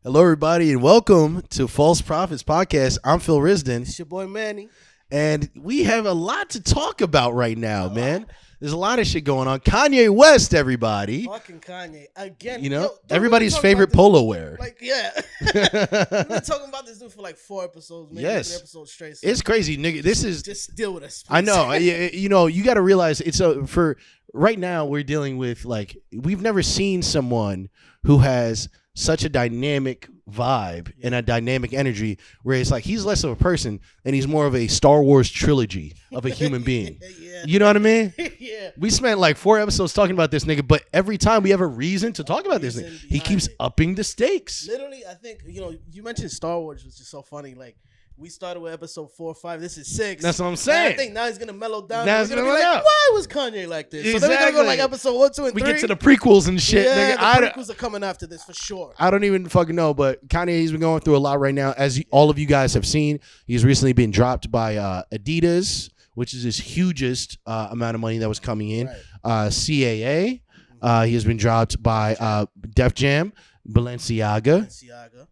Hello, everybody, and welcome to False Prophets Podcast. I'm Phil Risden, It's your boy Manny. and we have a lot to talk about right now, man. There's a lot of shit going on. Kanye West, everybody. Fucking Kanye. Again. You know, don't everybody's really talk favorite about this polo dude. wear. Like, yeah. We've been talking about this dude for like 4 episodes, maybe 3 episodes straight. So It's crazy, nigga. This is just deal with us. I please. know. You got to realize it's for right now. We're dealing with we've never seen someone who has such a dynamic vibe and a dynamic energy, where it's like he's less of a person and he's more of a Star Wars trilogy of a human being. Yeah. You know what I mean? Yeah. We spent like 4 episodes talking about this nigga, but every time we have a reason to talk about this Reason nigga, he behind keeps it. upping the stakes. Literally, I think, you mentioned Star Wars, which is so funny. Like, we started with episode 4 or 5. This is 6. That's what I'm And saying. I think now he's going to mellow down. Now We're he's gonna gonna be mellow like, out. why was Kanye like this? So then we're going to go like Exactly. episode 1, 2, and 3. We get to the prequels and shit, yeah, nigga. the prequels are coming after this for sure. I don't even fucking know, but Kanye's been going through a lot right now. As all of you guys have seen, he's recently been dropped by Adidas, which is his hugest amount of money that was coming in. Right. CAA, he has been dropped by Def Jam, Balenciaga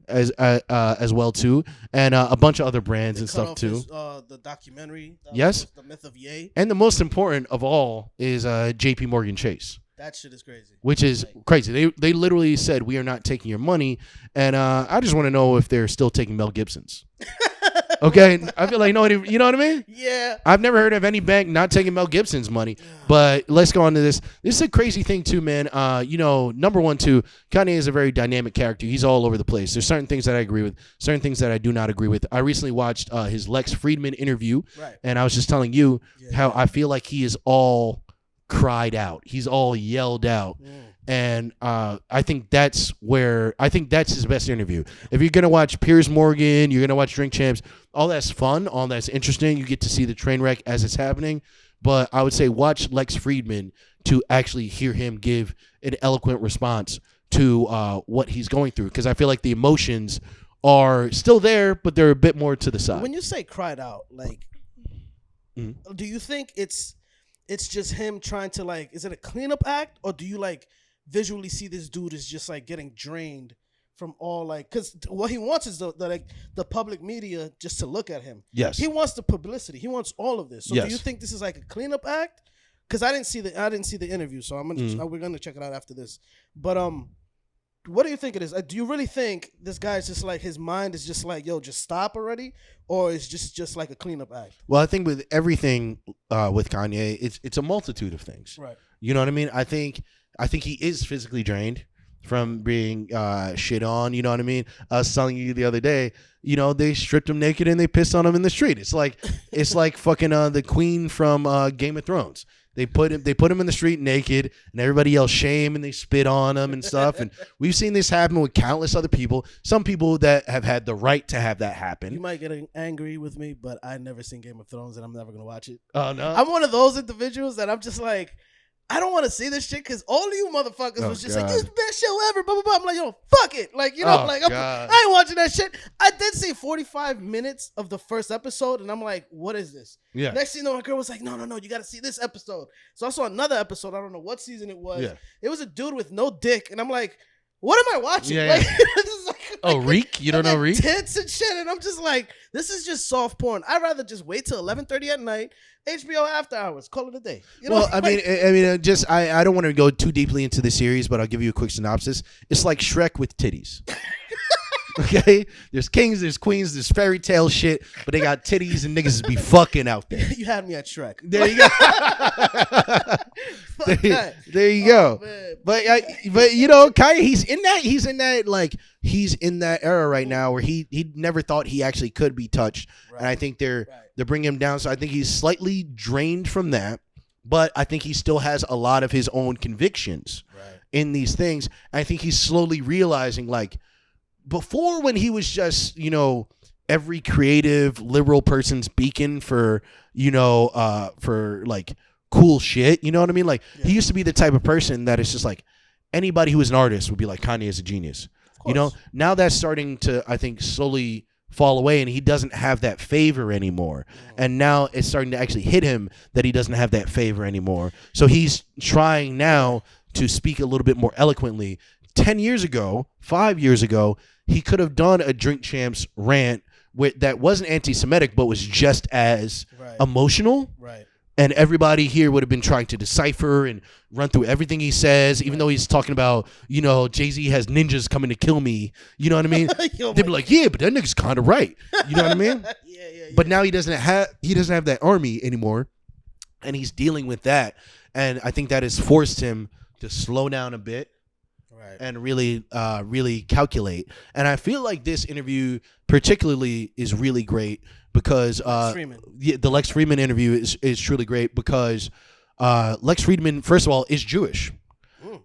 as well too, and a bunch of other brands and stuff too. The documentary. Yes. The Myth of Ye. And the most important of all is JP Morgan Chase, That shit is crazy. which is crazy. They literally said, we are not taking your money. And I just want to know if they're still taking Mel Gibson's. Okay. I feel like you know what I mean? Yeah. I've never heard of any bank not taking Mel Gibson's money, but let's go on to this. This is a crazy thing too, man. Number one, too, Kanye is a very dynamic character. He's all over the place. There's certain things that I agree with, certain things that I do not agree with. I recently watched his Lex Friedman interview, Right. and I was just telling you Yeah. how I feel like he is all cried out. He's all yelled out. And I think that's his best interview. If you're going to watch Piers Morgan, you're going to watch Drink Champs, all that's fun, all that's interesting. You get to see the train wreck as it's happening. But I would say watch Lex Friedman to actually hear him give an eloquent response to what he's going through. Because I feel like the emotions are still there, but they're a bit more to the side. When you say cried out, like, do you think it's just him trying to, like, is it a cleanup act, or do you like visually see this dude is just like getting drained from all, like, because what he wants is the public media just to look at him. Yes. He wants the publicity. He wants all of this. So Yes. do you think this is like a cleanup act? Because I didn't see the interview, so we're gonna check it out after this. But what do you think it is? Do you really think this guy's just like, his mind is just like, yo, just stop already, or is just like a cleanup act? Well, I think with everything with Kanye, it's a multitude of things. Right. You know what I mean? I think he is physically drained from being shit on. You know what I mean? I was telling you the other day, they stripped him naked and they pissed on him in the street. It's like fucking the queen from Game of Thrones. They put him in the street naked, and everybody yells shame, and they spit on him and stuff. And we've seen this happen with countless other people. Some people that have had the right to have that happen. You might get angry with me, but I never seen Game of Thrones, and I'm never gonna watch it. Oh no! I'm one of those individuals that I'm just like, I don't want to see this shit because all of you motherfuckers was just like, this is the best show ever, blah, blah, blah. I'm like, yo, fuck it. Like, I ain't watching that shit. I did see 45 minutes of the first episode, and I'm like, what is this? Yeah. Next thing you know, my girl was like, no, you got to see this episode. So I saw another episode. I don't know what season it was. Yeah. It was a dude with no dick, and I'm like, what am I watching? Yeah, Like, yeah. this is like, Oh, Reek? You don't know Reek? Tits and shit, and I'm just like, this is just soft porn. I'd rather just wait till 11:30 at night, HBO after hours, call it a day. Well, I don't want to go too deeply into the series, but I'll give you a quick synopsis. It's like Shrek with titties. Okay, there's kings, there's queens, there's fairy tale shit, but they got titties and niggas be fucking out there. You had me at Shrek. There you go. there you go. Man. But Kanye, he's in that era right now where he never thought he actually could be touched, and I think they're bringing him down. So I think he's slightly drained from that, but I think he still has a lot of his own convictions in these things. I think he's slowly realizing, like, before, when he was just every creative liberal person's beacon for like cool shit, you know what I mean? Like, he used to be the type of person that is just like, anybody who is an artist would be like, Kanye is a genius. Now that's starting to, I think, slowly fall away, and he doesn't have that favor anymore. And now it's starting to actually hit him that he doesn't have that favor anymore. So he's trying now to speak a little bit more eloquently. 10 years ago, 5 years ago, he could have done a Drink Champs rant that wasn't anti-Semitic, but was just as emotional. Right. And everybody here would have been trying to decipher and run through everything he says, even though he's talking about, Jay-Z has ninjas coming to kill me. You know what I mean? They'd be like, yeah, but that nigga's kind of right. You know what I mean? Yeah. But now he doesn't have that army anymore, and he's dealing with that. And I think that has forced him to slow down a bit. And really, really calculate. And I feel like this interview particularly is really great because the Lex Friedman interview is truly great because Lex Friedman, first of all, is Jewish.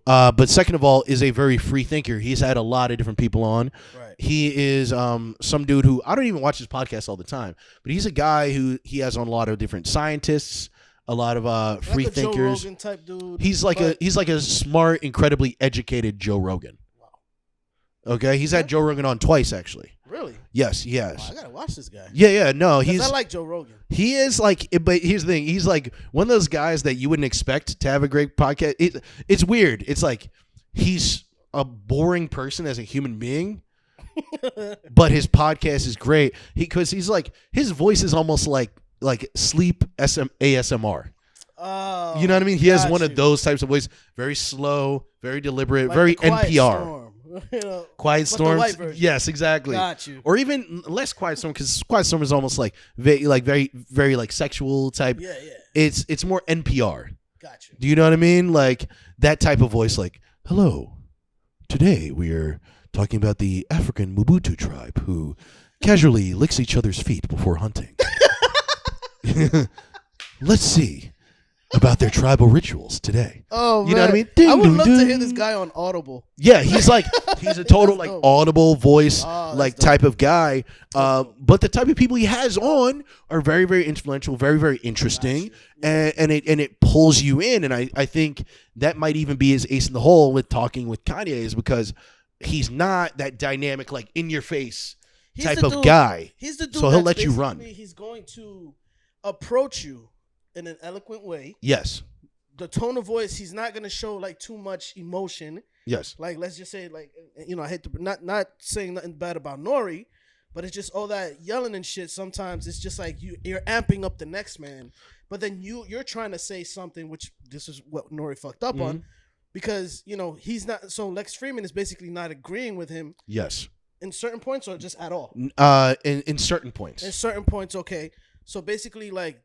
But second of all, is a very free thinker. He's had a lot of different people on. Right. He is some dude who, I don't even watch his podcast all the time, but he's a guy who he has on a lot of different scientists, a lot of free like a thinkers. Joe Rogan type dude. He's like a smart, incredibly educated Joe Rogan. Wow. Okay, he's had Joe Rogan on twice actually. Really? Yes, he has. Wow, I gotta watch this guy. Yeah, no, I like Joe Rogan. He is like, but here's the thing: he's like one of those guys that you wouldn't expect to have a great podcast. It's weird. It's like he's a boring person as a human being. But his podcast is great because he's like, his voice is almost like sleep ASMR. Oh, you know what I mean? He has one of those types of voice, very slow, very deliberate, very NPR. Quiet Storm. Yes, exactly. Got you. Or even less Quiet Storm, because Quiet Storm is almost like very, very like sexual type. Yeah. It's more NPR. Got you. Do you know what I mean? Like that type of voice, like, hello, today we are talking about the African Mobutu tribe who casually licks each other's feet before hunting. Let's see about their tribal rituals today. Oh, you know what I mean? I would love to hear this guy on Audible. Yeah, he's a total like Audible voice type of guy. But the type of people he has on are very, very influential, very, very interesting, and it pulls you in. And I think that might even be his ace in the hole with talking with Kanye, is because he's not that dynamic, like in your face type of guy. He's the dude, so he'll let you run. He's going to approach you in an eloquent way. Yes. The tone of voice, he's not going to show like too much emotion. Yes. Like, let's just say, like, I hate to not saying nothing bad about Nori, but it's just all that yelling and shit. Sometimes it's just like you're amping up the next man, but then you're trying to say something, which this is what Nori fucked up on, because he's not. So Lex Friedman is basically not agreeing with him. Yes. In certain points, or just at all. In certain points. In certain points, okay. So basically, like,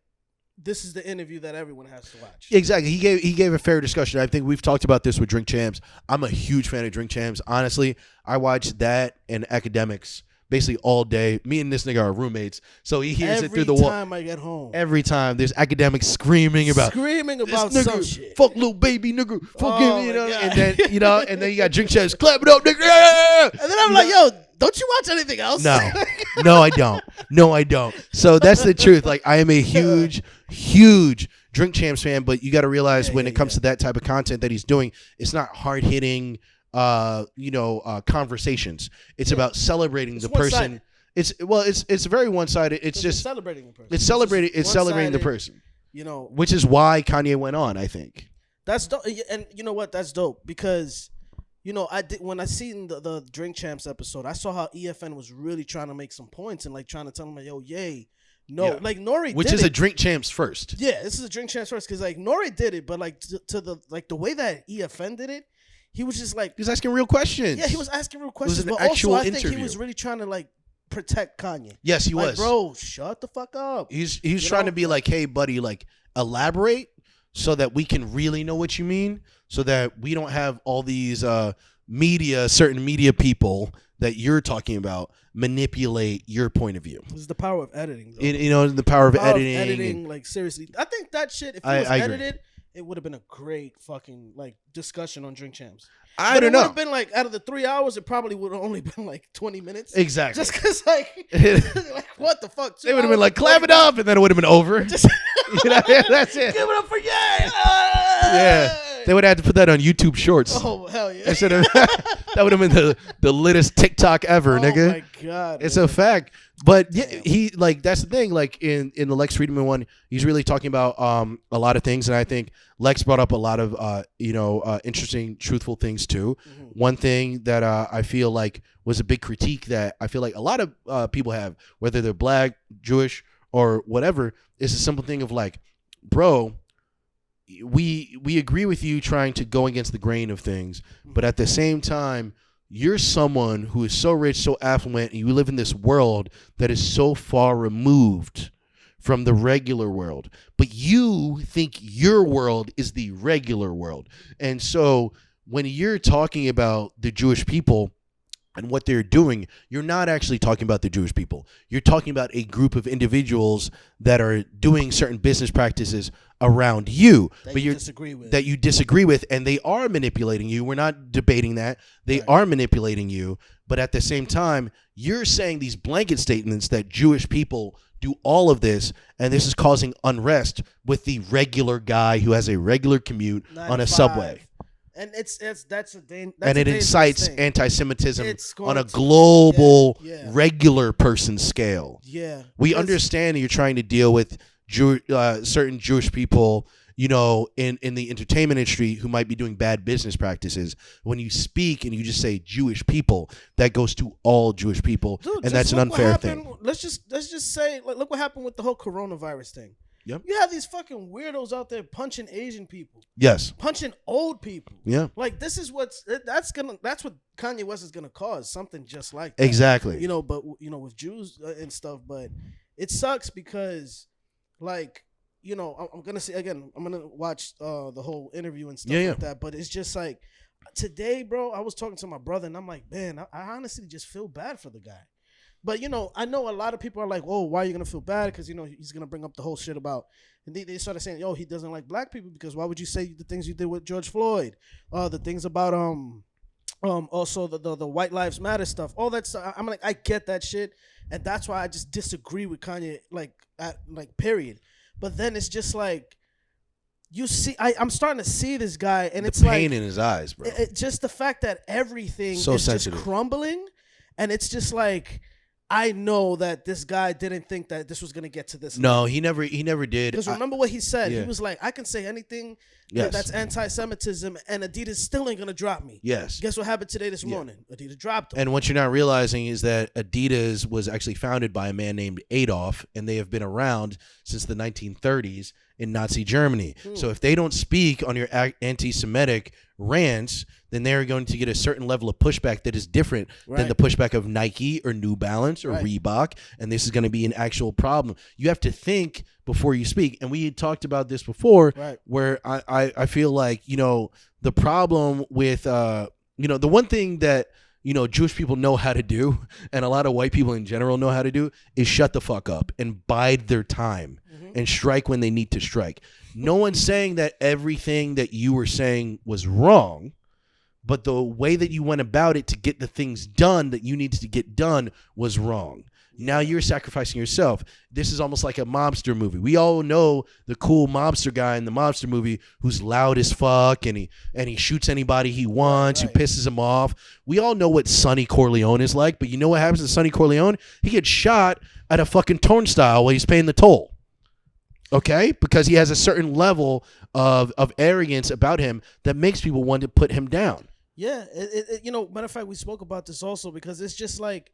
this is the interview that everyone has to watch. Exactly. He gave a fair discussion. I think we've talked about this with Drink Champs. I'm a huge fan of Drink Champs. Honestly, I watch that and Academics basically all day. Me and this nigga are roommates, so he hears it through the wall. Every time I get home. Every time there's Academics screaming about nigga, some shit. Fuck little baby nigga. Fuck him, and then and then you got Drink Champs, clap it up, nigga. Yeah! And then I'm like, yo, don't you watch anything else? No, I don't. So that's the truth. Like, I am a huge Drink Champs fan, but you got to realize when it comes to that type of content that he's doing, it's not hard hitting, conversations. It's about celebrating the person. It's very one sided. It's just celebrating the person. It's celebrating the person. Which is why Kanye went on. I think that's dope. And you know what? That's dope because. I did when I seen the Drink Champs episode. I saw how EFN was really trying to make some points and like trying to tell him like, "Yo, like Nori," which is a Drink Champs first. Yeah, this is a Drink Champs first because like Nori did it, but like to the way that EFN did it, he was just like he was asking real questions. Yeah, he was asking real questions, it was an but actual also I interview. think he was really trying to like protect Kanye. Yes, he was. Bro, shut the fuck up. He's trying to be like, hey, buddy, like elaborate so that we can really know what you mean, so that we don't have all these certain media people that you're talking about manipulate your point of view. This is the power of editing. The power of editing. Like seriously, I think that shit. If it was edited, it would have been a great fucking like discussion on Drink Champs. I don't know. It would have been like out of the 3 hours, it probably would have only been like 20 minutes. Exactly. Just because like what the fuck? They would have been like clap it up, and then it would have been over. Just that's it. Give it up for Ye. Yeah. They would have to put that on YouTube Shorts. Oh hell yeah! Instead of that would have been the littest TikTok ever, nigga. Oh my god, it's man. a fact. But yeah, he like that's the thing. Like in the Lex Friedman one, he's really talking about a lot of things, and I think Lex brought up a lot of interesting, truthful things too. Mm-hmm. One thing that I feel like was a big critique that I feel like a lot of people have, whether they're black, Jewish, or whatever, is a simple thing of like, bro, we agree with you trying to go against the grain of things, but at the same time, you're someone who is so rich, so affluent, and you live in this world that is so far removed from the regular world. But you think your world is the regular world. And so when you're talking about the Jewish people and what they're doing, you're not actually talking about the Jewish people. You're talking about a group of individuals that are doing certain business practices around you, that you disagree with. That you disagree with, and they are manipulating you. We're not debating that. They are manipulating you, but at the same time, you're saying these blanket statements that Jewish people do all of this, and this is causing unrest with the regular guy who has a regular commute on a subway. And it incites anti-Semitism on a to global, regular person scale. Yeah, we understand that you're trying to deal with certain Jewish people, you know, in the entertainment industry who might be doing bad business practices. When you speak and you just say Jewish people, that goes to all Jewish people, dude, and that's an unfair thing. Let's just say, look what happened with the whole coronavirus thing. Yep. You have these fucking weirdos out there punching Asian people. Yes. Punching old people. Yeah. Like this is that's what Kanye West is gonna cause, something just like that. Exactly. You know, but you know, with Jews and stuff, but it sucks because, like, you know, I'm gonna say again, I'm gonna watch the whole interview and stuff like that. But it's just like today, bro. I was talking to my brother and I'm like, man, I honestly just feel bad for the guy. But, you know, I know a lot of people are like, oh, why are you going to feel bad? Because, you know, he's going to bring up the whole shit about, and they started saying, yo, he doesn't like black people because why would you say the things you did with George Floyd? The things about, also the White Lives Matter stuff, all that stuff. I'm like, I get that shit. And that's why I just disagree with Kanye, like period. But then it's just like, you see, I'm starting to see this guy and it's like. Pain in his eyes, bro. Just the fact that everything is sensitive. just crumbling. And it's just like, I know that this guy didn't think that this was going to get to this. No, he never did. Because remember what he said? He was like, I can say anything that's anti-Semitism and Adidas still ain't going to drop me. Yes. Guess what happened today this morning? Adidas dropped him. And what you're not realizing is that Adidas was actually founded by a man named Adolf, and they have been around since the 1930s in Nazi Germany. So if they don't speak on your anti-Semitic rants, then they're going to get a certain level of pushback that is different than the pushback of Nike or New Balance or Reebok, and this is going to be an actual problem. You have to think before you speak, and we had talked about this before, where I feel like, you know, the problem with, you know, the one thing that, you know, Jewish people know how to do, and a lot of white people in general know how to do, is shut the fuck up and bide their time and strike when they need to strike. No one's saying that everything that you were saying was wrong, but the way that you went about it to get the things done that you needed to get done was wrong. Now you're sacrificing yourself. This is almost like a mobster movie. We all know the cool mobster guy in the mobster movie who's loud as fuck and he shoots anybody he wants, who pisses him off. We all know what Sonny Corleone is like, but you know what happens to Sonny Corleone? He gets shot at a fucking turnstile while he's paying the toll. Okay? Because he has a certain level of arrogance about him that makes people want to put him down. Yeah. You know, matter of fact, we spoke about this also because it's just like,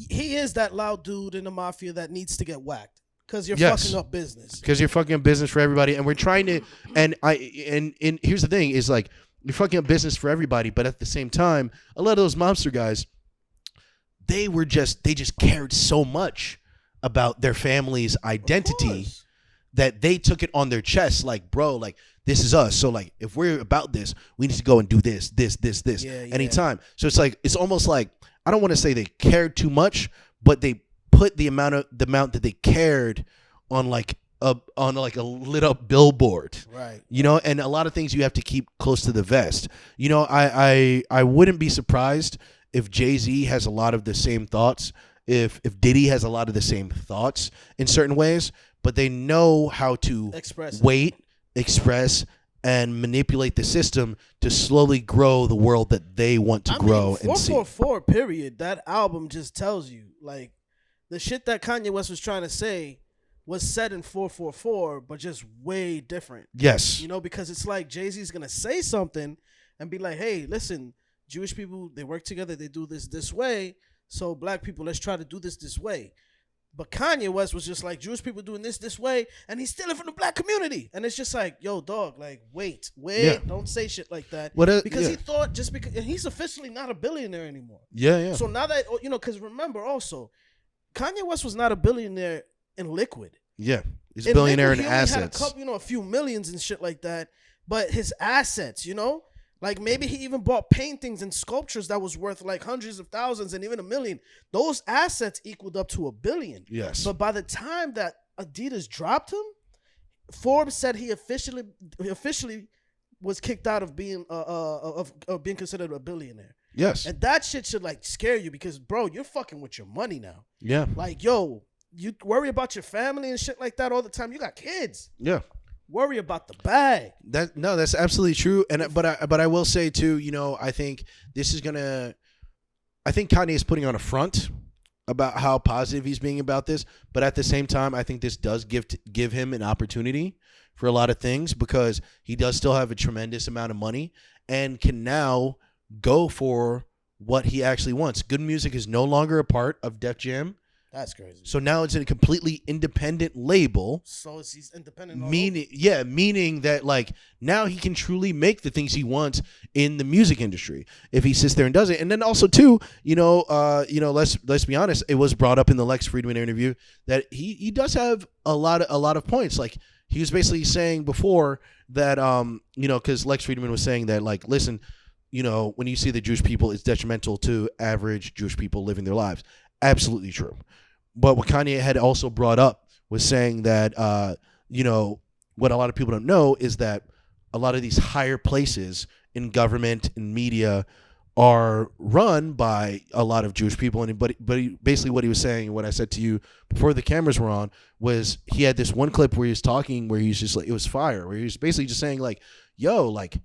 he is that loud dude in the mafia that needs to get whacked because you're fucking up business. Because you're fucking up business for everybody, and we're trying to. And here's the thing: is like you're fucking up business for everybody, but at the same time, a lot of those mobster guys, they just cared so much about their fany's identity that they took it on their chest. Like, bro, like this is us. So like, if we're about this, we need to go and do this anytime. So it's like it's almost like. I don't want to say they cared too much, but they put the amount that they cared on like a lit up billboard, right? You know, and a lot of things you have to keep close to the vest. You know, I wouldn't be surprised if Jay-Z has a lot of the same thoughts, if Diddy has a lot of the same thoughts in certain ways, but they know how to express, and manipulate the system to slowly grow the world that they want to grow and see. 444 period. That album just tells you, like, the shit that Kanye West was trying to say was said in 444, but just way different. Yes. You know, because it's like Jay-Z's gonna say something and be like, hey, listen, Jewish people, they work together, they do this way. So black people, let's try to do this way. But Kanye West was just like, Jewish people doing this way, and he's stealing from the black community. And it's just like, yo, dog, like, wait, Yeah. don't say shit like that. Because he thought just because, and he's officially not a billionaire anymore. Yeah. So now that, you know, because remember also, Kanye West was not a billionaire in liquid. Yeah. He's a billionaire in Liquid, he only assets. had a couple, a few millions and shit like that. But his assets, like maybe he even bought paintings and sculptures that was worth like hundreds of thousands and even $1 million. Those assets equaled up to $1 billion. Yes. But by the time that Adidas dropped him, Forbes said he officially was kicked out of being being considered a billionaire. Yes. And that shit should like scare you because, bro, you're fucking with your money now. Yeah. Like, yo, you worry about your family and shit like that all the time. You got kids. Yeah. Worry about the bag. That's absolutely true. And but I will say too, I think I think Kanye is putting on a front about how positive he's being about this, but at the same time, I think this does give him an opportunity for a lot of things because he does still have a tremendous amount of money and can now go for what he actually wants. Good Music is no longer a part of Def Jam. That's crazy. So now it's in a completely independent label. So he's independent. Meaning that like now he can truly make the things he wants in the music industry if he sits there and does it. And then also too, let's be honest, it was brought up in the Lex Friedman interview that he does have a lot of points. Like he was basically saying before that because Lex Friedman was saying that like, listen, when you see the Jewish people, it's detrimental to average Jewish people living their lives. Absolutely true. But what Kanye had also brought up was saying that, what a lot of people don't know is that a lot of these higher places in government and media are run by a lot of Jewish people. But basically what he was saying, what I said to you before the cameras were on, was he had this one clip where he was talking where he's just like, it was fire, where he was basically just saying like, yo, like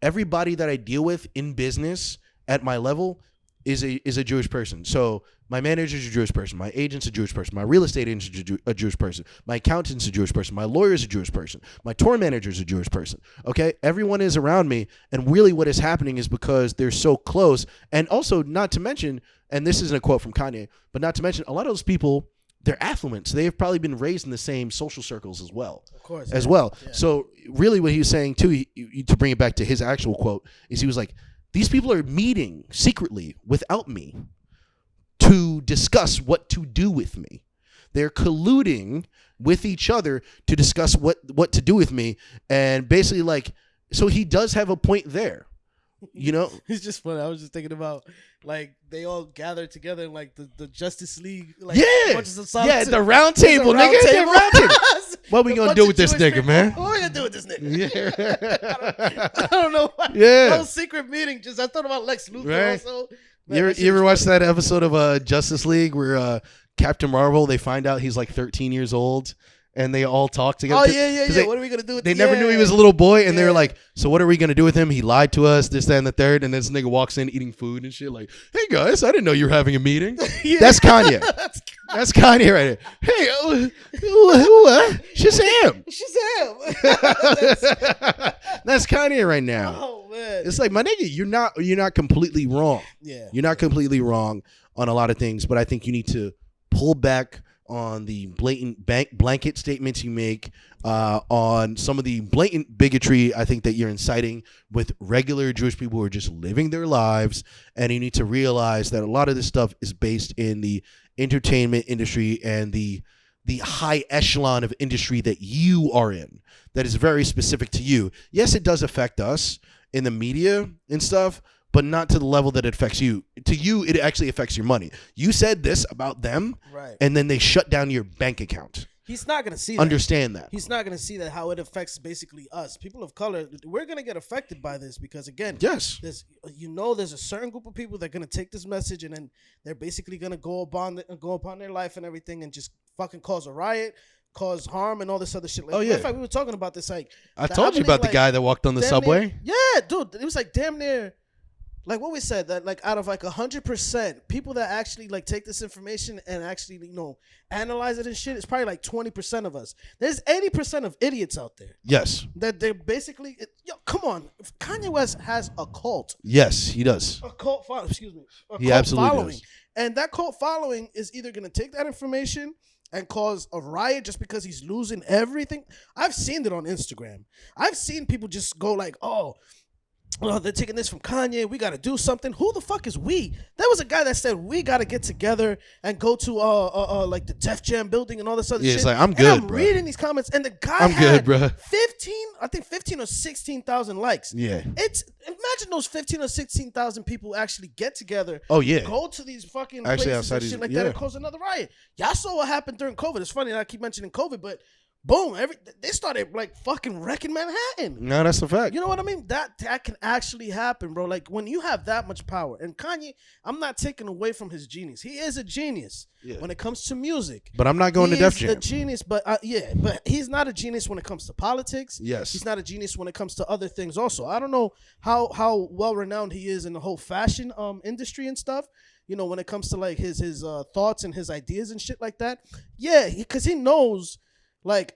everybody that I deal with in business at my level is a Jewish person. So my manager's a Jewish person. My agent's a Jewish person. My real estate agent's a Jewish person. My accountant's a Jewish person. My lawyer's a Jewish person. My tour manager's a Jewish person. Okay? Everyone is around me. And really what is happening is because they're so close. And also, not to mention, and this isn't a quote from Kanye, but not to mention, a lot of those people, they're affluent. So they've probably been raised in the same social circles as well. Of course. As well. Yeah. So really what he was saying, too, to bring it back to his actual quote, is he was like, these people are meeting secretly without me to discuss what to do with me. They're colluding with each other to discuss what to do with me. And basically, like, so he does have a point there. It's just funny. I was just thinking about like they all gathered together in like the Justice League. Like, the round table, nigga. The round table. What we gonna do with this nigga, man? What we gonna do with this nigga? Yeah. I don't know. Yeah. No secret meeting. I thought about Lex Luthor also. Man, you ever watch that episode of Justice League where Captain Marvel, they find out he's like 13 years old and they all talk together? Oh, yeah. What are we going to do with They never knew he was a little boy and they were like, so what are we going to do with him? He lied to us, this, that, and the third. And this nigga walks in eating food and shit like, hey guys, I didn't know you were having a meeting. That's Kanye. That's Kanye right here. Hey, Shazam. That's Kanye right now. Oh man, it's like, my nigga, you're not completely wrong. Yeah, you're not completely wrong on a lot of things, but I think you need to pull back on the blatant blanket statements you make, on some of the blatant bigotry I think that you're inciting with regular Jewish people who are just living their lives, and you need to realize that a lot of this stuff is based in the entertainment industry and the high echelon of industry that you are in that is very specific to you. Yes, it does affect us in the media and stuff, but not to the level that it affects you. To you, it actually affects your money. You said this about them, right? And then they shut down your bank account. He's not going to see that. Understand that. He's not going to see that how it affects basically us. People of color, we're going to get affected by this because, again, yes, there's a certain group of people that are going to take this message and then they're basically going to go upon their life and everything and just fucking cause a riot, cause harm and all this other shit. Like, Oh, yeah. in fact, we were talking about this. Like, I told you about the guy that walked on the subway. Yeah, dude, it was like damn near. Like what we said, that like out of like 100% people that actually like take this information and actually analyze it and shit, it's probably like 20% of us. There's 80% of idiots out there. Yes. That they're basically come on. If Kanye West has a cult. Yes, he does. A cult following. Excuse me. He cult absolutely following. does. And that cult following is either going to take that information and cause a riot just because he's losing everything. I've seen it on Instagram. I've seen people just go like, oh, they're taking this from Kanye. We got to do something. Who the fuck is we? There was a guy that said we got to get together and go to like the Def Jam building and all this other shit. It's like, I'm good, and I'm bro. reading these comments and the guy I'm had good, bro. 15 or 16,000 likes. Yeah. Imagine those 15 or 16,000 people actually get together. Oh, yeah. Go to these fucking Actually, places outside and these- shit like yeah. that and cause another riot. Y'all saw what happened during COVID. It's funny that I keep mentioning COVID, but boom, they started like fucking wrecking Manhattan. No, that's a fact. You know what I mean? That can actually happen, bro. Like when you have that much power, and Kanye, I'm not taking away from his genius. He is a genius when it comes to music. But I'm not going to Def Jam. He's a genius, but but he's not a genius when it comes to politics. Yes. He's not a genius when it comes to other things. Also, I don't know how well renowned he is in the whole fashion industry and stuff. When it comes to like his thoughts and his ideas and shit like that. Yeah, because he knows. Like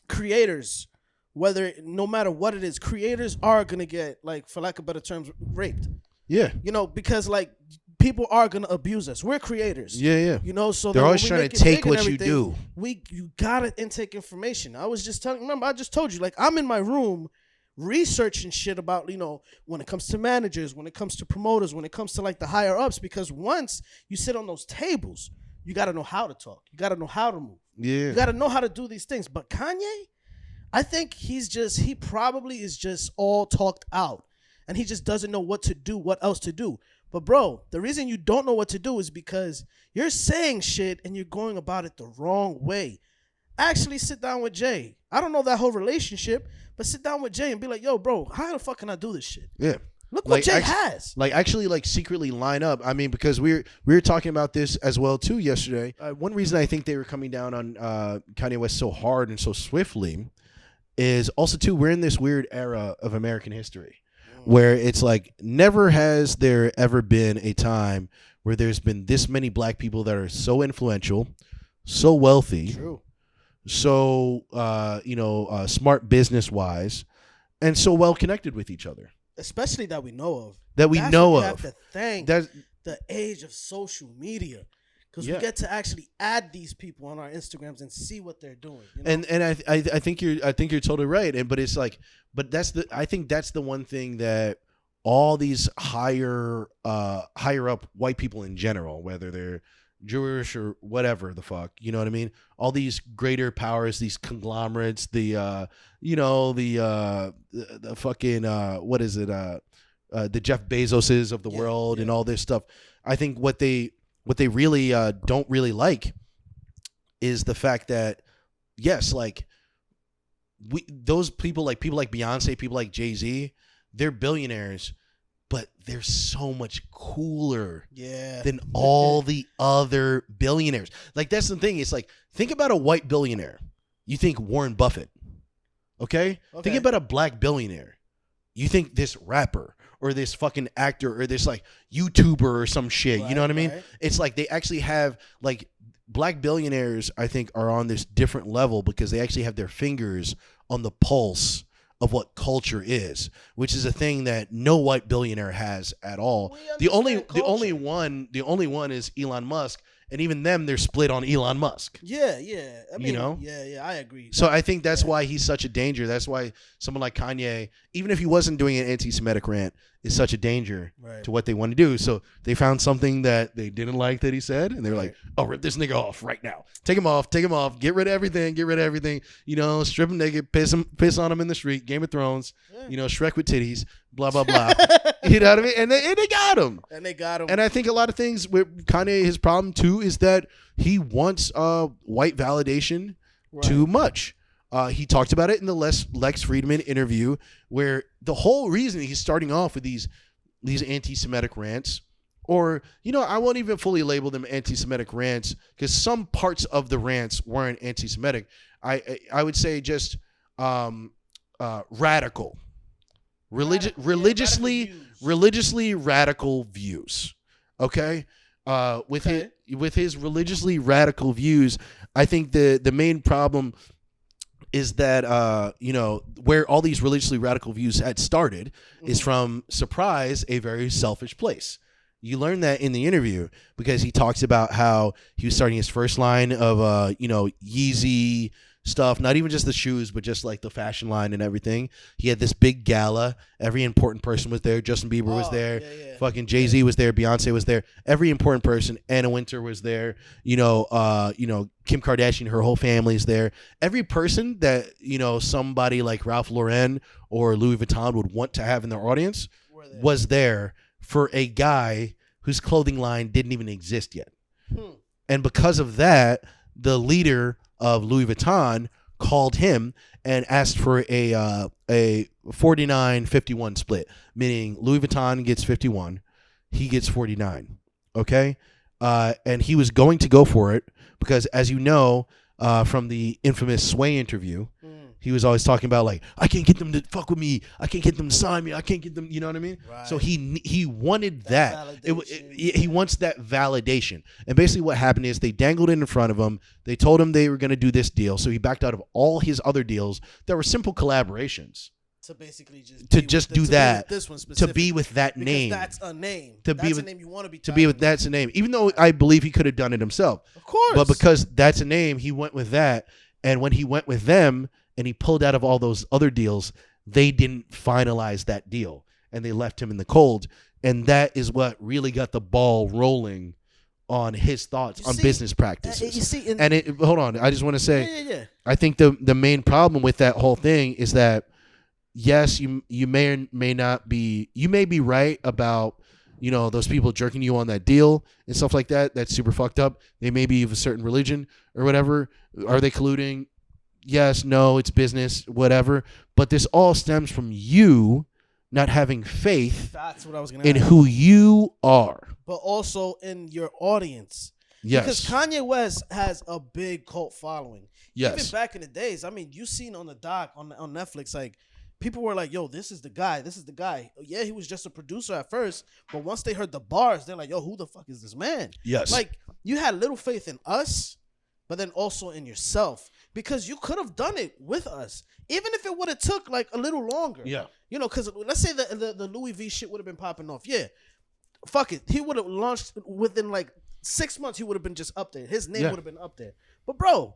creators, no matter what it is, creators are gonna get, like, for lack of better terms, raped. Yeah. Because like people are gonna abuse us. We're creators. Yeah. So they're always trying to take what you do. You gotta intake information. I just told you, like, I'm in my room researching shit about, when it comes to managers, when it comes to promoters, when it comes to like the higher ups, because once you sit on those tables, you gotta know how to talk. You gotta know how to move. Yeah. You got to know how to do these things. But Kanye, I think he probably is just all talked out. And he just doesn't know what to do, what else to do. But bro, the reason you don't know what to do is because you're saying shit and you're going about it the wrong way. Actually sit down with Jay. I don't know that whole relationship, but sit down with Jay and be like, yo, bro, how the fuck can I do this shit? Yeah. Look what Jay has. Like actually like secretly line up. I mean, because we were talking about this as well too yesterday. One reason I think they were coming down on Kanye West so hard and so swiftly is also too, we're in this weird era of American history where it's like never has there ever been a time where there's been this many black people that are so influential, so wealthy, True. So smart business wise, and so well connected with each other. Especially that we know of. That we know what of. We have to thank the age of social media, because we get to actually add these people on our Instagrams and see what they're doing. And I think you're totally right. But it's like, I think that's the one thing that all these higher up white people in general, whether they're Jewish or whatever the fuck, you know what I mean? All these greater powers, these conglomerates, the fucking what is it? The Jeff Bezoses of the world and all this stuff. I think what they really don't really like is the fact that yes, like those people like Beyonce, people like Jay-Z, they're billionaires. But they're so much cooler than all the other billionaires. Like, that's the thing. It's like, think about a white billionaire. You think Warren Buffett. Okay? Think about a black billionaire. You think this rapper or this fucking actor or this, like, YouTuber or some shit. You know what I mean? It's like they actually have, like, black billionaires, I think, are on this different level because they actually have their fingers on the pulse of what culture is, which is a thing that no white billionaire has at all. The only one is Elon Musk, and even them, they're split on Elon Musk. Yeah. I mean, I agree. So I think that's why he's such a danger. That's why someone like Kanye, even if he wasn't doing an anti-Semitic rant, is such a danger to what they want to do. So they found something that they didn't like that he said, and they're like, "Oh, rip this nigga off right now. Take him off. Get rid of everything. Strip him naked, piss on him in the street. Game of Thrones. Shrek with titties. Blah blah blah. You know what I mean? And they got him. And I think a lot of things with Kanye, his problem too is that he wants white validation too much. He talked about it in the Lex Friedman interview, where the whole reason he's starting off with these anti-Semitic rants or I won't even fully label them anti-Semitic rants because some parts of the rants weren't anti-Semitic. I would say just radical, religiously radical views. Okay, with his religiously radical views, I think the main problem is that where all these religiously radical views had started is from Surprise, a very selfish place. You learn that in the interview because he talks about how he was starting his first line of Yeezy stuff, not even just the shoes, but just like the fashion line and everything. He had this big gala. Every important person was there. Justin Bieber was there. Fucking Jay-Z was there. Beyonce was there. Every important person. Anna Wintour was there. Kim Kardashian, her whole family's there. Every person that somebody like Ralph Lauren or Louis Vuitton would want to have in their audience was there for a guy whose clothing line didn't even exist yet. And because of that, the leader of Louis Vuitton called him and asked for a 49-51 split, meaning Louis Vuitton gets 51, he gets 49. Okay, and he was going to go for it because, as you know, from the infamous Sway interview, he was always talking about like, I can't get them to fuck with me, I can't get them to sign me, I can't get them, you know what I mean? Right. So he wanted that. He wants that validation. And basically what happened is they dangled it in front of him. They told him they were going to do this deal, so he backed out of all his other deals that were simple collaborations. To basically to be with that name. That's a name. That's a name you want to be. That's a name. Even though I believe he could have done it himself. Of course. But because that's a name, he went with that. And when he went with them and he pulled out of all those other deals, they didn't finalize that deal and they left him in the cold. And that is what really got the ball rolling on his thoughts on business practices. Hold on, I just want to say, I think the main problem with that whole thing is that, yes, you may or may not be, you may be right about, those people jerking you on that deal and stuff like that. That's super fucked up. They may be of a certain religion or whatever. Are they colluding? Yes, no, it's business, whatever. But this all stems from you not having faith in who you are. But also in your audience. Yes. Because Kanye West has a big cult following. Yes. Even back in the days, I mean, you seen on the doc on Netflix, like, people were like, yo, this is the guy. This is the guy. Yeah, he was just a producer at first, but once they heard the bars, they're like, yo, who the fuck is this man? Yes. Like, you had little faith in us, but then also in yourself, because you could have done it with us, even if it would have took like a little longer. Yeah. Because let's say the Louis V shit would have been popping off. Yeah. Fuck it. He would have launched within like 6 months. He would have been just up there. His name would have been up there. But bro,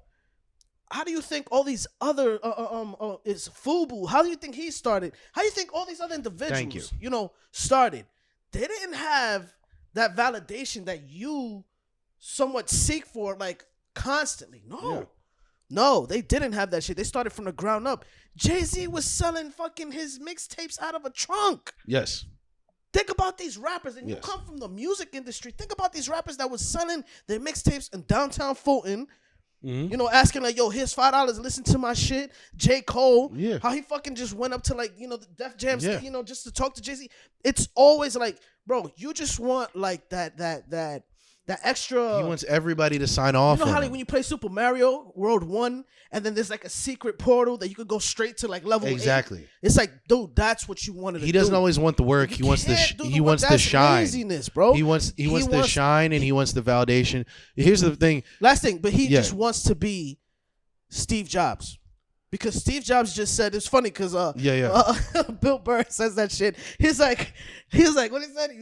how do you think all these other is FUBU? How do you think he started? How do you think all these other individuals, started? They didn't have that validation that you somewhat seek for, like, constantly. No, they didn't have that shit. They started from the ground up. Jay-Z was selling fucking his mixtapes out of a trunk. Yes. Think about these rappers, and you come from the music industry. Think about these rappers that was selling their mixtapes in downtown Fulton. Mm-hmm. Asking like, yo, here's $5, listen to my shit. J. Cole, how he fucking just went up to like, the Def Jam, just to talk to Jay-Z. It's always like, bro, you just want like that extra. He wants everybody to sign off. You know how like when you play Super Mario World 1 and then there's like a secret portal that you could go straight to like level 8? It's like, dude, that's what you wanted to do. He doesn't always want the work. He wants the shine. Laziness, bro. He wants the shine and he wants the validation. Here's the thing. Last thing, but he just wants to be Steve Jobs. Because Steve Jobs just said, it's funny because Bill Burr says that shit. He's like, what he said?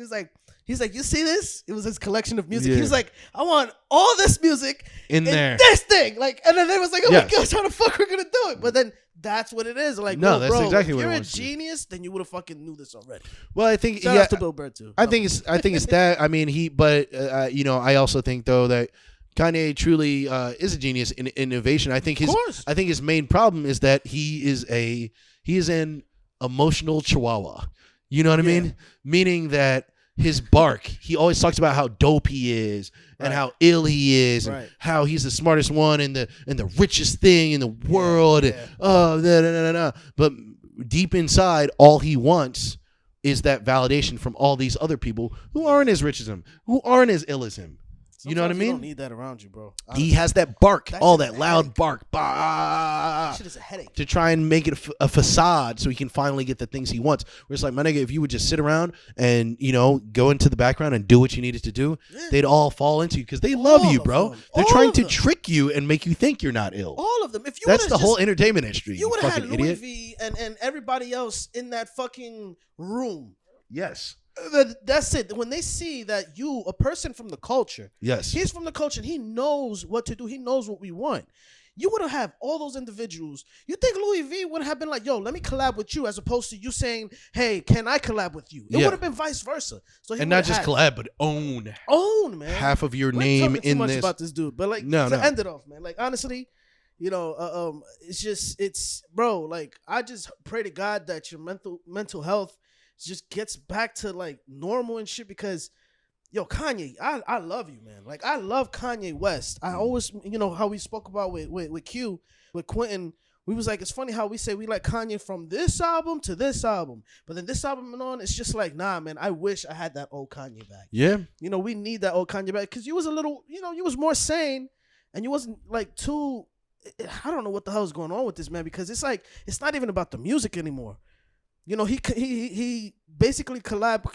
He's like, you see this? It was his collection of music. He was like, I want all this music in there. This thing. Like, and then they was like, oh my gosh, how the fuck we're gonna do it? But then that's what it is. Like, no, that's exactly what it is. If you're a genius, then you would have fucking knew this already. Well, I think shout out to Bill Burr too. I think it's that. I mean, I also think though that Kanye truly is a genius in innovation. I think his main problem is that he is an emotional chihuahua. You know what I mean? Meaning that his bark, he always talks about how dope he is and how ill he is and how he's the smartest one and the richest thing in the world. But deep inside, all he wants is that validation from all these other people who aren't as rich as him, who aren't as ill as him. You know what I mean? You don't need that around you, bro. He has that bark, all that loud headache. bark, bah, That shit is a headache. to try and make it a facade so he can finally get the things he wants. Where it's like, my nigga, if you would just sit around and, you know, go into the background and do what you needed to do, they'd all fall into you because they love you, bro. They're trying to trick you and make you think you're not ill. All of them. If you That's the whole entertainment industry. You would have had Louis idiot. V and everybody else in that fucking room. Yes. That's it. When they see that you, a person from the culture, Yes. he's from the culture and he knows what to do. He knows what we want. You would have all those individuals. You think Louis V would have been like, yo, let me collab with you, as opposed to you saying, hey, can I collab with you? It would have been vice versa. So he and not just collab, but own man. half of your We're name talking too in much this. about this dude, but like No. end it off, man. Like honestly, you know, it's bro. Like I just pray to God that your mental health just gets back to like normal and shit, because yo, Kanye, I love you, man. Like I love Kanye West. I always, you know, how we spoke about with Q, with Quentin, we was like, it's funny how we say we like Kanye from this album to this album, but then this album and on, it's just like, nah, man, I wish I had that old Kanye back. Yeah. You know, we need that old Kanye back, because you was a little, you know, you was more sane and you wasn't like too, I don't know what the hell is going on with this man, because it's like, it's not even about the music anymore. You know, he basically collab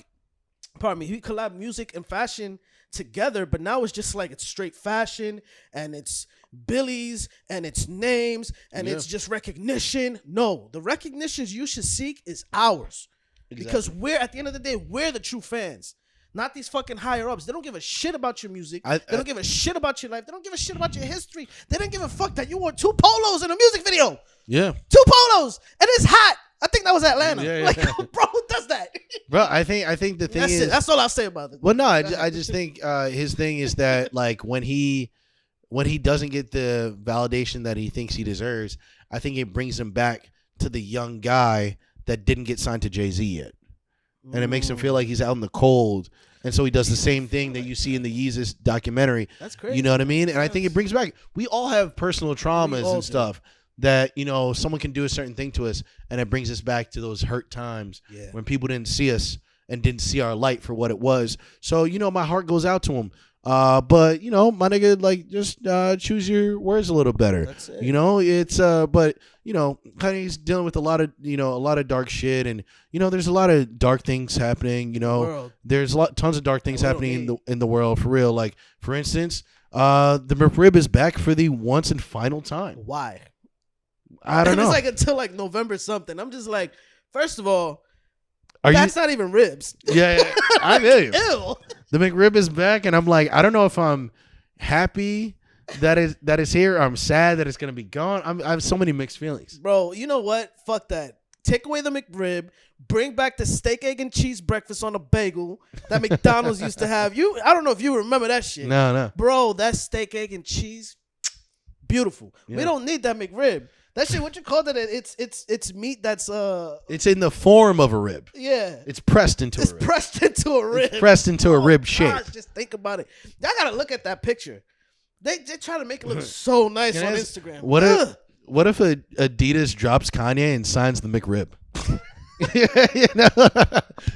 music and fashion together, but now it's just like it's straight fashion and it's Billy's and it's names and it's just recognition. No, the recognitions you should seek is ours. Exactly. Because we're, at the end of the day, we're the true fans. Not these fucking higher ups. They don't give a shit about your music. They don't give a shit about your life. They don't give a shit about your history. They don't give a fuck that you wore 2 polos in a music video. Yeah. 2 polos and it's hot. I think that was Atlanta. Yeah. Like, bro, who does that? Bro, I think the thing is, that's all I'll say about it. Well, no, I just think his thing is that like when he doesn't get the validation that he thinks he deserves, I think it brings him back to the young guy that didn't get signed to Jay-Z yet. And it makes him feel like he's out in the cold. And so he does the same thing that you see in the Yeezus documentary. That's crazy. You know what I mean? And I think it brings back, we all have personal traumas and stuff that, you know, someone can do a certain thing to us and it brings us back to those hurt times when people didn't see us and didn't see our light for what it was. So, you know, my heart goes out to him. But, you know, my nigga, like, just choose your words a little better. That's it. You know, it's, but, you know, Kanye's dealing with a lot of dark shit. And, you know, there's a lot of dark things happening, you know. There's tons of dark things happening in the world, for real. Like, for instance, the McRib is back for the once and final time. Why? I don't know. It's like until like November something. I'm just like, first of all, that's not even ribs. Yeah, I feel you. Ew. The McRib is back, and I'm like, I don't know if I'm happy that is here. Or I'm sad that it's gonna be gone. I have so many mixed feelings. Bro, you know what? Fuck that. Take away the McRib. Bring back the steak, egg, and cheese breakfast on a bagel that McDonald's used to have. I don't know if you remember that shit. No. Bro, that steak, egg, and cheese, beautiful. Yeah. We don't need that McRib. That shit, what you called it? It's meat that's It's in the form of a rib. Yeah. It's pressed into a rib. It's pressed into a rib. It's pressed into a rib shape. Gosh, just think about it. I gotta look at that picture. They try to make it look so nice on Instagram. What if Adidas drops Kanye and signs the McRib? You know,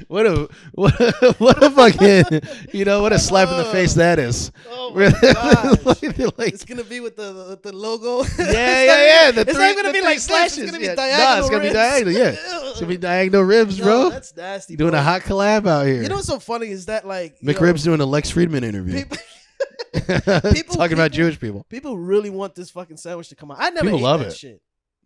what a fucking, you know, what a slap in the face that is. Oh my gosh. Like, it's gonna be with the logo. Yeah. It's not gonna be like slashes. It's gonna be diagonal. No, it's gonna be diagonal. Yeah, it's gonna be diagonal ribs, bro. That's nasty. Doing a hot collab out here. You know what's so funny is that like McRib's doing a Lex Friedman interview. Talking about Jewish people. People really want this fucking sandwich to come out. I never ate that shit.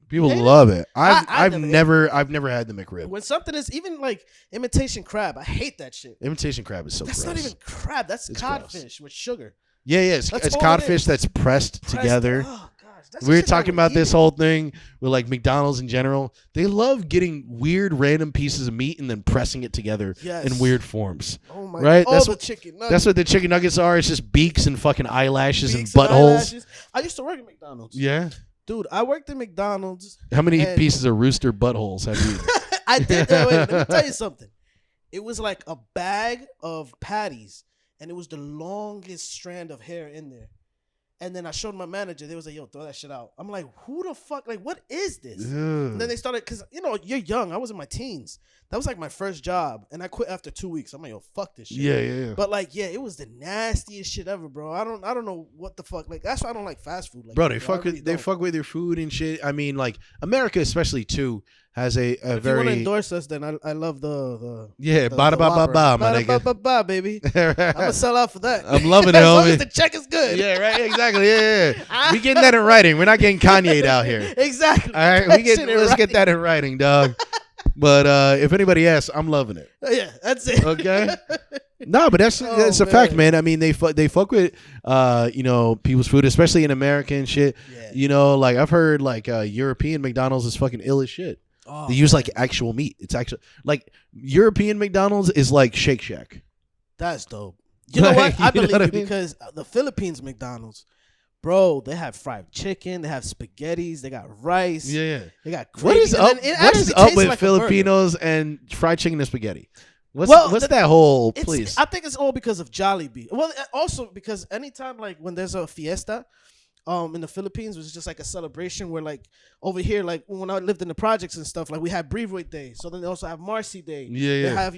People love it. I've never had the McRib. When something is even like imitation crab, I hate that shit. Imitation crab is so gross. That's not even crab. That's codfish with sugar. Yeah. It's codfish that's pressed together. Oh gosh, we were talking about this whole thing with like McDonald's in general. They love getting weird random pieces of meat and then pressing it together in weird forms. Oh my right? God. The chicken nuggets. That's what the chicken nuggets are. It's just beaks and fucking eyelashes and buttholes. I used to work at McDonald's. Yeah. Dude, I worked at McDonald's. How many pieces of rooster buttholes have you eaten? I did. Wait, let me tell you something. It was like a bag of patties, and it was the longest strand of hair in there. And then I showed my manager. They was like, "Yo, throw that shit out." I'm like, "Who the fuck? Like, what is this?" Ugh. And then they started, because you're young. I was in my teens. That was like my first job, and I quit after 2 weeks. I'm like, "Yo, fuck this shit." Yeah. But like, yeah, it was the nastiest shit ever, bro. I don't know what the fuck. Like, that's why I don't like fast food. Like, Bro, they fuck with your food and shit. I mean, like America, especially too, has a If you very. want to endorse us, then I love the ba ba ba, my nigga. Ba, baby. I'm gonna sell out for that. I'm loving it, as long homie. as the check is good. Yeah, right. Exactly. Yeah. We getting that in writing. We're not getting Kanye out here. Exactly. All right, let's get that in writing, dog. But if anybody asks, I'm loving it. Yeah, that's it. Okay. No, but that's a fact, man. I mean, they fuck with people's food, especially in America and shit. Yeah. You know, like I've heard like European McDonald's is fucking ill as shit. Oh, they use like actual meat. It's actually like European McDonald's is like Shake Shack. That's dope. You know what? I You know believe what I it mean? because the Philippines McDonald's, bro, they have fried chicken, they have spaghettis, they got rice, Yeah. they got gravy. What is and up? then it What actually is up tastes with like a burger. Filipinos and fried chicken and spaghetti? What's that whole please? I think it's all because of Jollibee. Well, also because anytime like when there's a fiesta, in the Philippines, it was just like a celebration where like over here, like when I lived in the projects and stuff, like we had Brevoort Day. So then they also have Marcy Day. Yeah. They have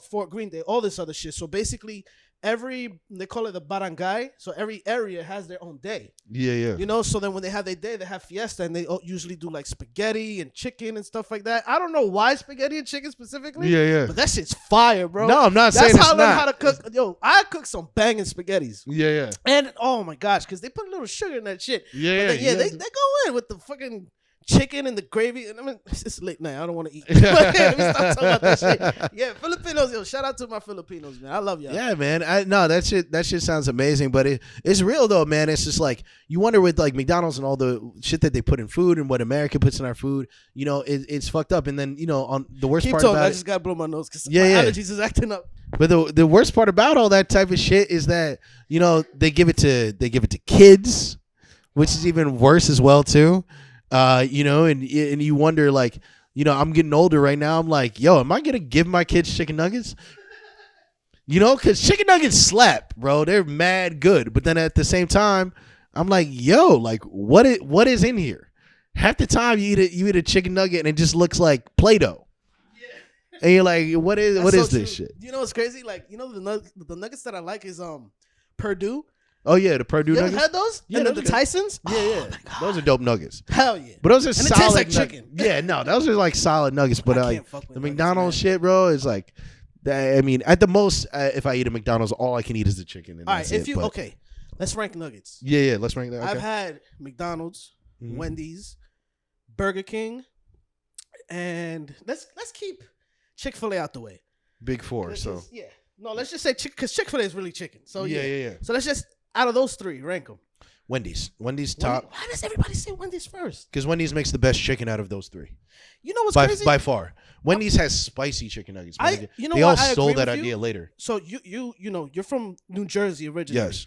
Fort Greene Day, all this other shit. So basically, they call it the barangay. So every area has their own day. Yeah. You know, so then when they have their day, they have fiesta, and they usually do like spaghetti and chicken and stuff like that. I don't know why spaghetti and chicken specifically. Yeah. But that shit's fire, bro. No, I'm not saying That's how it's I learned not. how to cook. Yo, I cook some banging spaghettis. Yeah. And oh my gosh, because they put a little sugar in that shit. Yeah. But they go in with the fucking chicken and the gravy. And I mean, it's late night. I don't want to eat. Let me stop talking about that shit. Yeah, Filipinos. Yo, shout out to my Filipinos, man. I love y'all. Yeah, man. That shit sounds amazing, but it's real though, man. It's just like you wonder with like McDonald's and all the shit that they put in food and what America puts in our food. You know, it's fucked up. And then on the worst part about I it, just gotta blow my nose because my Yeah. allergies is acting up. but the worst part about all that type of shit is that they give it to kids, which is even worse as well too. And you wonder like, I'm getting older right now. I'm like, yo, am I gonna give my kids chicken nuggets? Because chicken nuggets slap, bro. They're mad good. But then at the same time, I'm like, yo, like what is in here? Half the time you eat a chicken nugget and it just looks like Play-Doh. Yeah. And you're like, what is this shit? You know what's crazy? Like, the nuggets that I like is Purdue. Oh yeah, the Purdue You ever nuggets. had those? Yeah, and those the are good. Tysons? Yeah. Those are dope nuggets. Hell yeah. But those are And it solid. tastes like chicken. Yeah, no, those are like solid nuggets. But I can't fuck with the nuggets, McDonald's man. shit, bro, is like, I mean, at the most, if I eat a McDonald's, all I can eat is the chicken. And All that's right, it. But okay, let's rank nuggets. Yeah, let's rank that. Okay. I've had McDonald's, Mhm. Wendy's, Burger King, and let's keep Chick-fil-A out the way. Big four. So yeah, no, let's just say because Chick-fil-A is really chicken. So yeah. So let's just out of those three rank them. Wendy's top Why does everybody say Wendy's first? because Wendy's makes the best chicken out of those three You know what's by crazy? by far. Wendy's has spicy chicken nuggets. I- man. you know they what? all I stole agree that with you. idea later. So you're from New Jersey originally. Yes,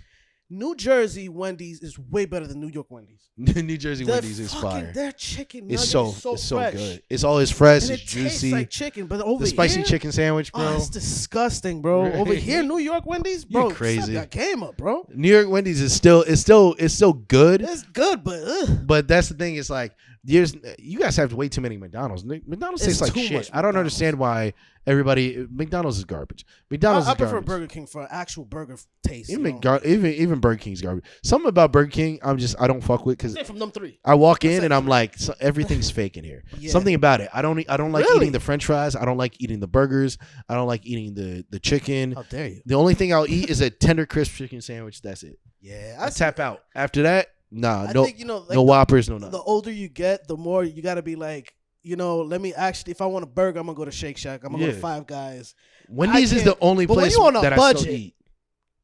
New Jersey Wendy's is way better than New York Wendy's. New Jersey Wendy's is fire. Their chicken It's nuggets so is so fresh. good. It's always fresh. And It's it tastes juicy. like chicken, but over The spicy here, chicken sandwich, bro. oh, it's disgusting, bro. Right. Over here, New York Wendy's, bro, You're crazy. That came up, bro. New York Wendy's is still good. It's good, but But that's the thing. It's like you guys have way too many McDonald's. McDonald's It's tastes like too shit. much I don't McDonald's. understand why McDonald's is garbage. I McDonald's is prefer garbage. Burger King for actual burger taste. Even Burger King's garbage. Something about Burger King I don't fuck with because They're from them three. I walk in and I'm like everything's fake in here. Yeah. Something about it. I don't like Really? eating the French fries. I don't like eating the burgers. I don't like eating the chicken. How dare you? The only thing I'll eat is a tender crisp chicken sandwich. That's it. Yeah, I tap out. After that, nah, I no, think like no Whoppers, no nothing. the older you get, the more you got to be like, let me actually, if I want a burger, I'm gonna go to Shake Shack. I'm gonna go to Yeah. Five Guys. Wendy's is can't- the only but when place you on a that I budget, still eat.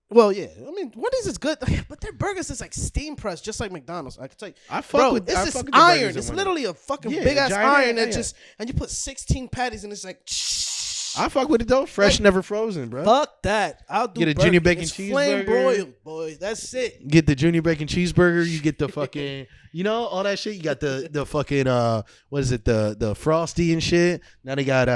Well, yeah, I mean, Wendy's is good, but their burgers is like steam pressed, just like McDonald's. I can tell you, I fuck bro, with. it's I this fuck with the iron. burgers It's at literally a fucking Yeah, big ass giant iron iron, that yeah. and you put 16 patties and it's like. I fuck with it though. Fresh, never frozen, bro. Fuck that. I'll do Get a Burger junior King. bacon It's cheeseburger. flame broiled, boy. That's it. Get the junior bacon cheeseburger. You get the fucking, all that shit. You got the fucking what is it? The frosty and shit. Now they got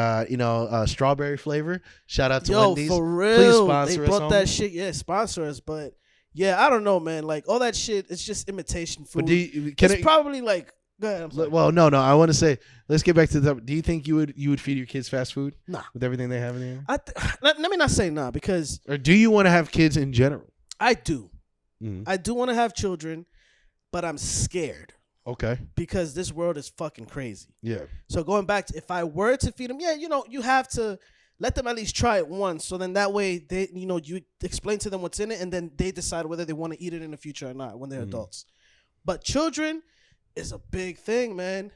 strawberry flavor. Shout out to Yo, Wendy's. for real. Please sponsor they us, brought that homie. shit. Yeah, sponsor us. But Yeah, I don't know, man. Like all that shit, it's just imitation food. But it's probably like. Go ahead. I'm sorry. Well, no. I want to say, let's get back to the. Do you think you would feed your kids fast food? Nah. With everything they have in there. Let me not say nah, because. Or do you want to have kids in general? I do. Mm-hmm. I do want to have children, but I'm scared. Okay. Because this world is fucking crazy. Yeah. So going back to, if I were to feed them, you have to let them at least try it once. So then that way they, you explain to them what's in it, and then they decide whether they want to eat it in the future or not when they're adults. But children is a big thing, man.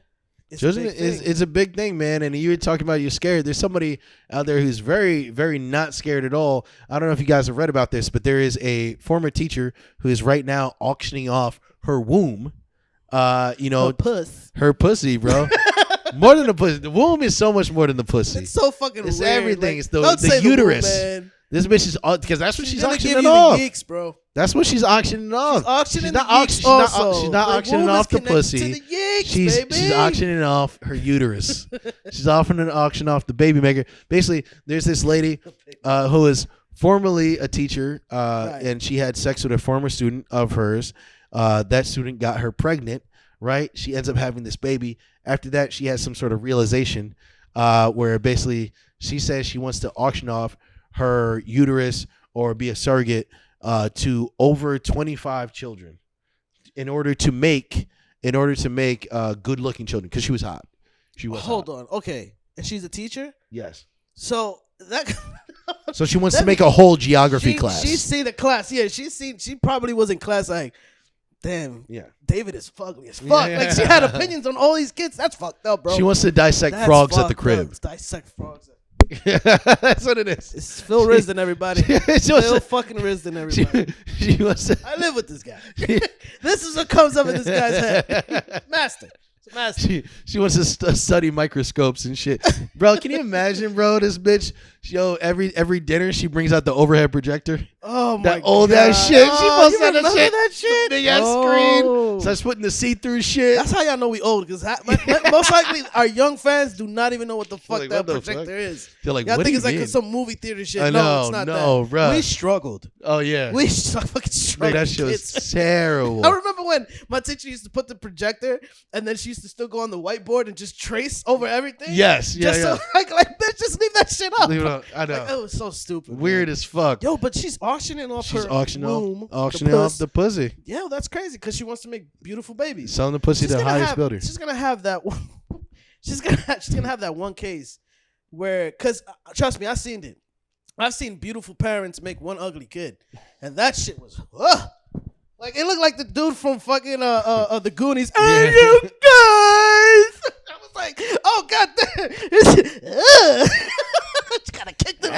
Children is a big thing, man. And you were talking about you're scared. There's somebody out there who's very, very not scared at all. I don't know if you guys have read about this, but there is a former teacher who is right now auctioning off her womb. Her pussy, bro. More than the pussy. The womb is so much more than the pussy. It's so fucking It's weird. everything. Like, it's the uterus. The womb, man. This bitch is because that's what she's auctioning give you off. The yeeks, bro. That's what she's auctioning off. She's not auctioning off the pussy. To the yeeks, she's auctioning off her uterus. She's offering to auction off the baby maker. Basically, there's this lady who is formerly a teacher, and she had sex with a former student of hers. That student got her pregnant. Right? She ends up having this baby. After that, she has some sort of realization where basically she says she wants to auction off her uterus or be a surrogate to over 25 children in order to make good-looking children, because she was hot. Hold on. Okay. And she's a teacher? Yes. So that so she wants to make a whole geography class. She's seen the class. Yeah, she probably was in class like, damn, David is fugly as fuck. Yeah. Like, she had opinions on all these kids. That's fucked up, bro. She wants to dissect frogs at the crib. Dissect frogs. That's what it is. It's Phil Risden, everybody. Phil fucking Risden, everybody. She wants to. I live with this guy. This is what comes up in this guy's head. Master. She wants to study microscopes and shit. Bro, can you imagine, bro, this bitch, every dinner she brings out the overhead projector. Oh my god. That old ass shit. She posts out that shit. Big ass screen. Starts putting the see-through shit. That's how y'all know we old, because most likely our young fans do not even know what the fuck that projector is. They're like, y'all what think do you it's mean? Like some movie theater shit. I No, know, it's not no, that. bro. We struggled. Oh yeah. We fucking struggled. That shit was terrible. I remember when my teacher used to put the projector, and then she used to still go on the whiteboard and just trace over everything. Yes, yeah, So, bitch, just leave that shit up. Leave it up. I know. Like, it was so stupid. Weird man. as fuck. Yo, but she's auctioning off her womb. Auctioning off the pussy. Yeah, that's crazy, because she wants to make beautiful babies. Selling the pussy to the highest builder. She's gonna have that one. she's gonna have that one case where, because trust me, I've seen it. I've seen beautiful parents make one ugly kid, and that shit was like, it looked like the dude from fucking the Goonies. Hey, you guys! I was like, oh god damn, just gotta kick the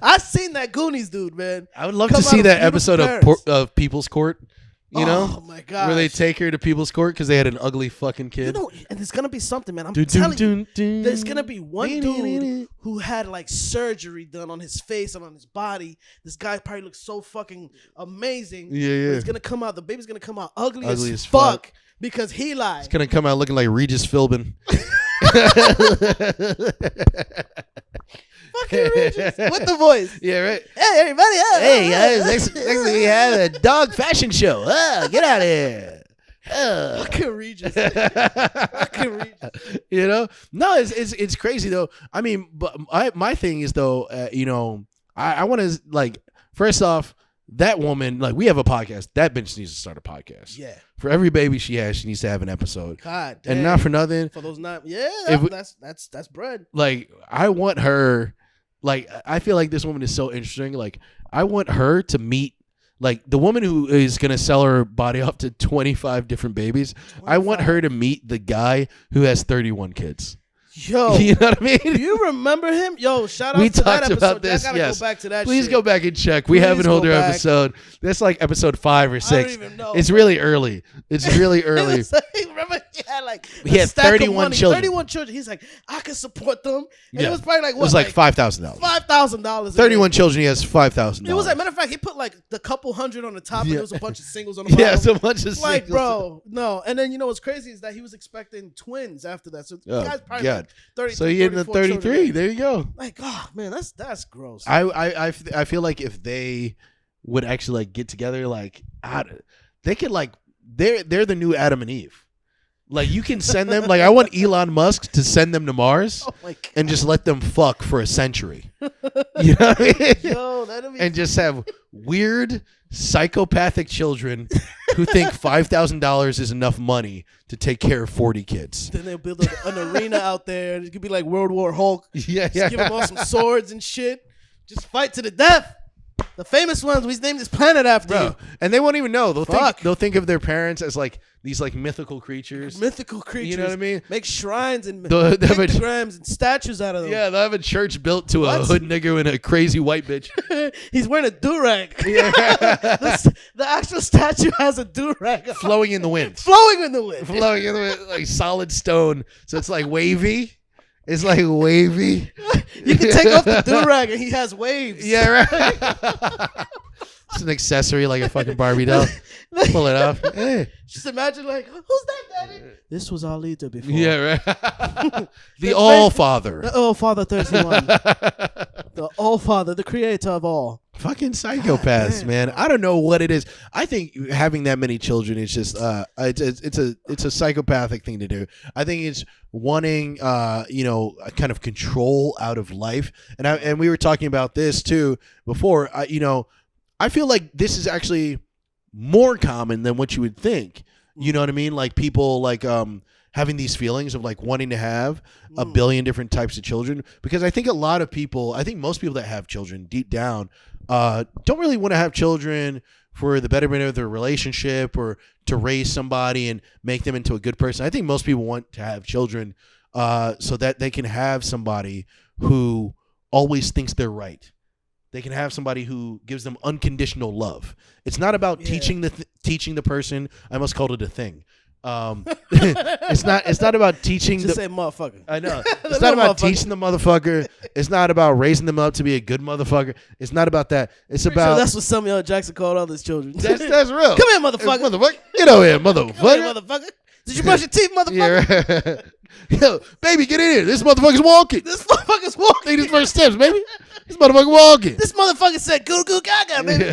I seen that Goonies dude, man. I would love to see that episode of People's Court. You know? Oh my god! Where they take her to People's Court because they had an ugly fucking kid. And there's gonna be something, man. I'm telling you, there's gonna be one dude who had like surgery done on his face and on his body. This guy probably looks so fucking amazing. Yeah. But it's gonna come out. The baby's gonna come out ugly as fuck because he lied. It's gonna come out looking like Regis Philbin. Fucking Regis with the voice. Yeah, right. Hey everybody. Hey guys, next we have a dog fashion show. Get out of here. Fucking Regis. Fucking Regis. You know? No, it's crazy though. I mean, but my thing is though, I want to, like, first off, that woman, like, we have a podcast. That bitch needs to start a podcast. Yeah. For every baby she has, she needs to have an episode. God damn. And not for nothing. For those not, that's bread. Like, I want her, like, I feel like this woman is so interesting. Like, I want her to meet, like, the woman who is going to sell her body off to 25 different babies. 25. I want her to meet the guy who has 31 kids. Yo, you know what I mean? Do you remember him? Yo, shout out we to that talked episode. about this. I gotta Yes, go back to that. Please shit. Go back and check. We have an older episode. That's like episode 5 or 6. I don't even know. It's really early. It's really early. Remember? He had 31 children. 31 children. He's like, I can support them. And it was probably like, what? It was like $5,000. $5,000. 31 children. He has $5,000. It was like, matter of fact, he put like the couple hundred on the top, and there was a bunch of singles on the bottom. Yeah, so bunch of like, singles. bro, no. And then what's crazy is that he was expecting twins after that. So the guy's probably like 30. So he had the 33. Children. There you go. Like, oh man, that's gross. I feel like if they would actually like get together, like they could like they're the new Adam and Eve. Like you can send them. Like I want Elon Musk to send them to Mars and just let them fuck for a century. You know what I mean? Yo, that'd be and just have weird psychopathic children who think $5,000 is enough money to take care of 40 kids. Then they'll build an arena out there. It could be like World War Hulk. Yeah. Just give them all some swords and shit. Just fight to the death. The famous ones, we named this planet after you. And they won't even know. They'll think of their parents as like these like mythical creatures. Mythical creatures. You know what I mean? Make shrines and pictograms and statues out of them. Yeah, they'll have a church built to a hood nigger and a crazy white bitch. He's wearing a do-rag. Yeah. The actual statue has a do-rag. Flowing in the wind. Flowing in the wind. Flowing in the wind. Like solid stone. So it's like wavy. It's like wavy. You can take off the do-rag and he has waves. Yeah, right. It's an accessory like a fucking Barbie doll. Pull it off. Hey. Just imagine like, who's that, daddy? This was our leader before. Yeah, right. The All-Father. The All-Father 31. The All-Father, the creator of all. Fucking psychopaths, man. I don't know what it is. I think having that many children is just it's a psychopathic thing to do. I think it's wanting a kind of control out of life. And we were talking about this too before. I feel like this is actually more common than what you would think. You know what I mean? Like people like having these feelings of like wanting to have a billion different types of children, because I think most people that have children deep down don't really want to have children for the betterment of their relationship or to raise somebody and make them into a good person. I think most people want to have children so that they can have somebody who always thinks they're right. They can have somebody who gives them unconditional love. It's not about teaching the person. I almost called it a thing. It's not about teaching. Just say motherfucker. I know. It's not about teaching the motherfucker. It's not about raising them up to be a good motherfucker. It's not about that. It's about. Sure that's what Samuel Jackson called all his children. That's real. Come here, motherfucker. Motherfucker. Get over here, motherfucker. Come here, motherfucker. Did you brush your teeth, motherfucker? Yeah. Yo, baby, get in here. This motherfucker's walking. This motherfucker's walking. Take his first steps, baby. This motherfucker walking. This motherfucker said goo goo gaga, baby.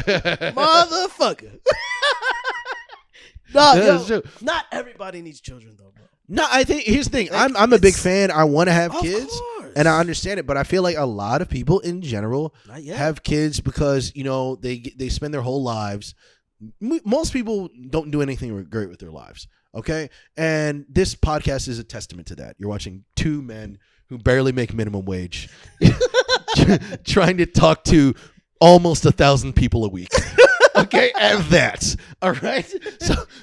Motherfucker. No, not everybody needs children though, bro. No, I think here's the thing. I'm a big fan. I want to have kids, and I understand it, but I feel like a lot of people in general have kids because they spend their whole lives. Most people don't do anything great with their lives. Okay, and this podcast is a testament to that. You're watching two men who barely make minimum wage, trying to talk to almost 1,000 people a week. Okay, at that. All right.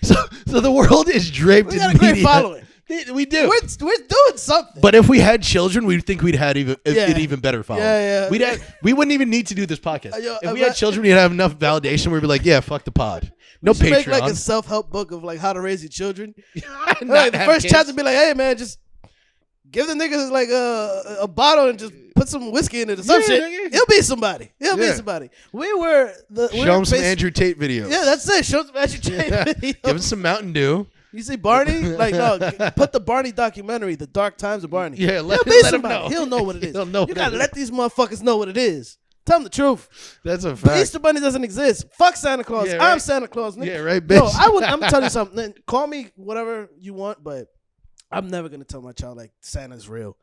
So the world is draped in media. We got a great following. We do. We're doing something. But if we had children, we'd think we'd had an even better following. Yeah. We wouldn't even need to do this podcast. If we had children, we'd have enough validation. We'd be like, yeah, fuck the pod. No Patreon. Make like a self-help book of like how to raise your children. Like, the first chapter be like, hey man, just give the niggas like a bottle and just put some whiskey in it or some shit. Nigga. He'll be somebody. Be somebody. Show him some Andrew Tate videos. Yeah, that's it. Show him some Andrew Tate videos. Give him some Mountain Dew. You see Barney? Like, no, put the Barney documentary, The Dark Times of Barney. Yeah, let him know. He'll know what it is. You gotta let these motherfuckers know what it is. Tell them the truth. That's a fact. The Easter Bunny doesn't exist. Fuck Santa Claus. Yeah, right. I'm Santa Claus. Nigga. Yeah, right, bitch. No, I'm gonna tell you something. Call me whatever you want, but I'm never gonna tell my child like Santa's real.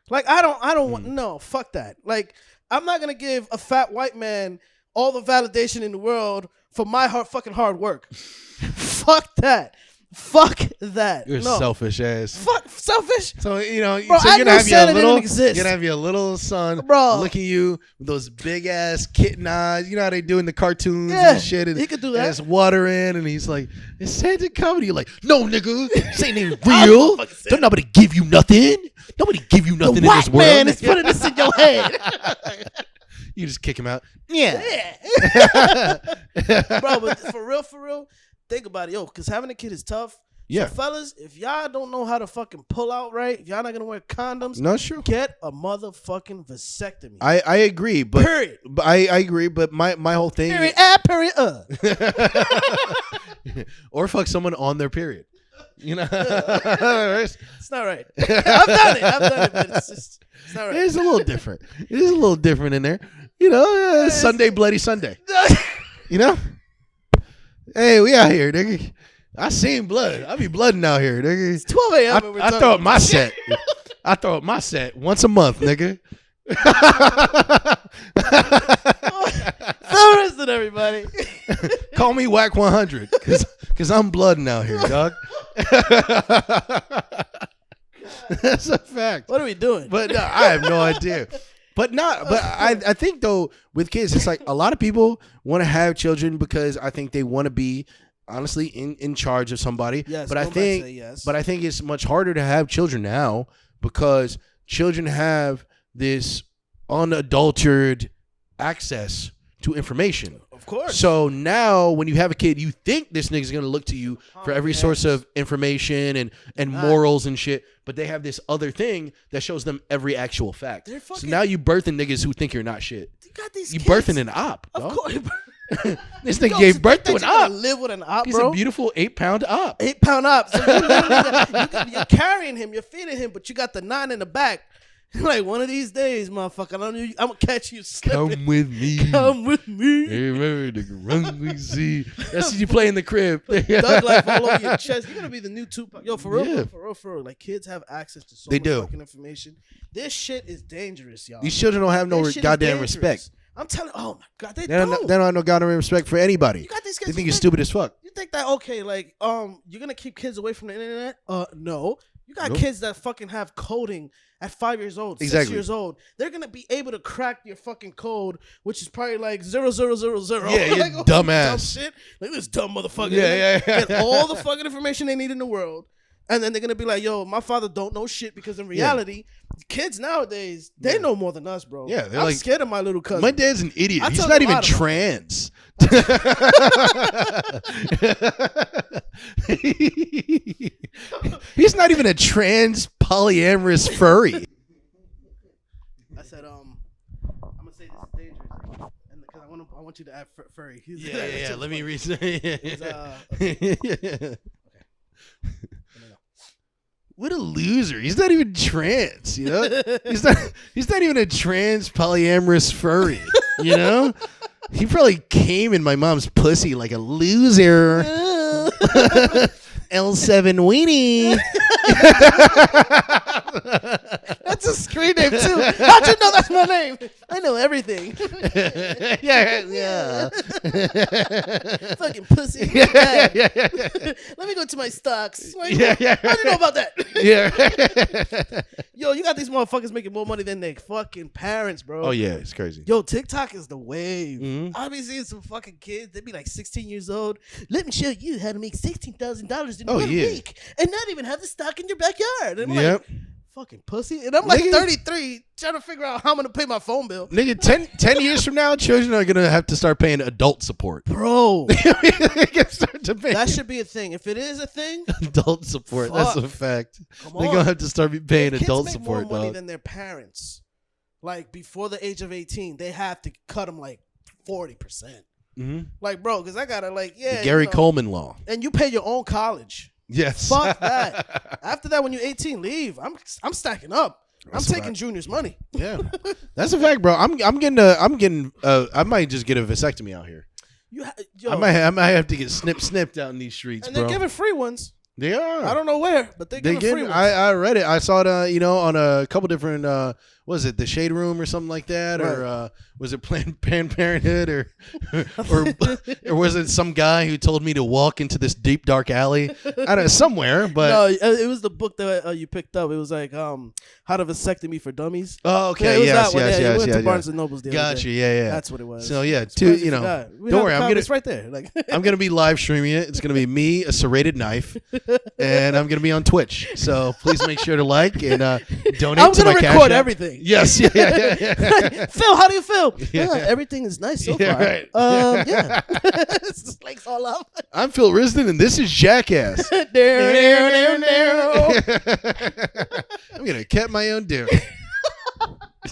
Like I don't want no, fuck that. Like I'm not gonna give a fat white man all the validation in the world for my fucking hard work. Fuck that. Fuck that. You're selfish ass. Fuck selfish. So bro, you're gonna have your little son look at you with those big ass kitten eyes. You know how they do in the cartoons and shit. And he could do that. There's water in, and he's like, "Is Santa coming?" You're like, "No, nigga, this ain't even real. Don't nobody give you nothing. Nobody give you nothing in this world." The white man is putting this in your head. You just kick him out. Yeah. Bro, but for real. Think about it, because having a kid is tough. Yeah. So fellas, if y'all don't know how to fucking pull out right, if y'all not gonna wear condoms, No, sure. get a motherfucking vasectomy. I agree, but period. But I agree, but my whole thing. Period. Period. Or fuck someone on their period. You know, it's not right. I've done it, but it's not right. It's a little different. It is a little different in there. You know, Sunday, Bloody Sunday. You know, hey, we out here, nigga. I seen blood. I be blooding out here, nigga. It's 12 a.m. I throw up my set. I throw up my set once a month, nigga. Arrested everybody. Call me Whack 100, cause I'm blooding out here, dog. That's a fact. What are we doing? But no, I have no idea. But I think though with kids, it's like a lot of people want to have children because I think they want to be honestly in charge of somebody. Yes, but I think it's much harder to have children now because children have this unadulterated access to information. Of course. So now when you have a kid, you think this nigga's going to look to you for every source of information and morals and shit, but they have this other thing that shows them every actual fact. So now you birthing niggas who think you're not shit. You birthing an op. Of course. This nigga gave birth to an op. Live with an op, He's bro. a beautiful 8-pound op. 8-pound op. So you're carrying him, you're feeding him, but you got the 9 in the back. Like one of these days, motherfucker, I'm gonna catch you slipping. Come with me. Come with me. Hey, remember the run we see. That's what you play in the crib. Thug life all over your chest. You're gonna be the new Tupac. Yo, for real, for real. Like kids have access to so much fucking information. This shit is dangerous, y'all. These children don't have no goddamn respect. I'm telling. Oh my god, they don't have no goddamn respect for anybody. You got these kids. They think you're stupid as fuck. You think that okay? Like you're gonna keep kids away from the internet? No. You got kids that fucking have coding at 5 years old, 6 years old. They're gonna be able to crack your fucking code, which is probably like 0000. Yeah, you like, dumbass. Dumb shit. Like this dumb motherfucker. Yeah. Get all the fucking information they need in the world. And then they're gonna be like, "Yo, my father don't know shit," because in reality, kids nowadays they know more than us, bro. Yeah, I'm scared of my little cousin. My dad's an idiot. He's not even trans. He's not even a trans polyamorous furry. I said, I'm gonna say this is dangerous, and because I want you to add furry. Yeah. Let me read. What a loser. He's not even trans, you know? He's not even a trans polyamorous furry, you know? He probably came in my mom's pussy like a loser. L7 weenie. That's a screen name too. How'd you know that's my name? I know everything. Yeah. Fucking pussy. Yeah. Let me go to my stocks. How'd you know about that? Yeah. Yo, you got these motherfuckers making more money than their fucking parents, bro. Oh yeah, it's crazy. Yo, TikTok is the wave. Mm-hmm. I be seeing some fucking kids. They be like 16 years old. Let me show you how to make $16,000 in 1 week and not even have the stock in your backyard. And I'm like, fucking pussy. And I'm like 33 trying to figure out how I'm going to pay my phone bill. Nigga, 10 years from now, children are going to have to start paying adult support. Bro. They can start to pay. That should be a thing. If it is a thing. Adult support. That's a fact. They're going to have to start paying adult support, kids make more money than their parents. Like, before the age of 18, they have to cut them like 40%. Mm-hmm. Like, bro, because I got to like, the Gary Coleman law. And you pay your own college. Yes. Fuck that. After that, when you're 18, leave. I'm stacking up. I'm taking Junior's money. Yeah, that's a fact, bro. I might just get a vasectomy out here. I might have to get snipped out in these streets, and bro. they're giving free ones. They are. I don't know where, but they're giving free ones. I read it. I saw it, on a couple different. Was it the Shade Room or something like that, right. Or was it Planned Parenthood, or was it some guy who told me to walk into this deep dark alley? I don't know, somewhere, but no, it was the book that you picked up. It was like How to Vasectomy for Dummies. Oh, okay, yes. We went to Barnes and Noble's. Gotcha, yeah. That's what it was. So yeah, don't worry. It's right there. Like I'm gonna be live streaming it. It's gonna be me, a serrated knife, and I'm going to be on Twitch. So please make sure to like and donate I'm to my gonna Cash record App. everything. Yes. Yeah. Phil, how do you feel? Yeah. Everything is nice so Yeah, far. right. Yeah. It's just like all up. I'm Phil Risden, and this is Jackass. I'm going to cut my own deal.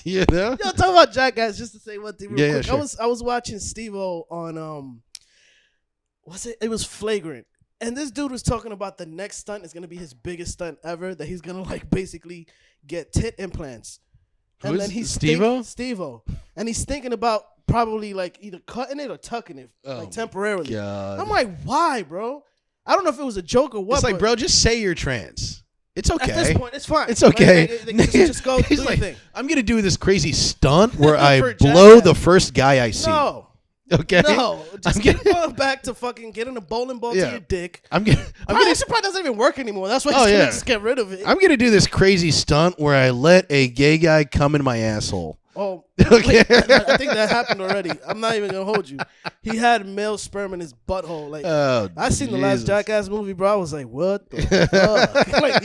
You know? Yo, talk about Jackass just to say one thing real quick. Sure. I was watching Steve-O on what's it? It was Flagrant. And this dude was talking about the next stunt is gonna be his biggest stunt ever, that he's gonna like basically get tit implants. And then he's Steve-O? Steve-O. And he's thinking about probably like either cutting it or tucking it like temporarily. God. I'm like, why, bro? I don't know if it was a joke or what. It's like, bro, just say you're trans. It's okay. At this point, it's fine. It's okay. Just go do He's your like, thing. I'm going to do this crazy stunt where I For blow Jackass. the first guy I see. No. Okay? No. Just keep going back to fucking getting a bowling ball to your dick. I'm gonna This probably doesn't even work anymore. That's why he's gonna just get rid of it. I'm gonna do this crazy stunt where I let a gay guy come in my asshole. Oh, Okay. I think that happened already. I'm not even gonna hold you. He had male sperm in his butthole. Like I seen the last Jackass movie, bro. I was like, what the fuck? Like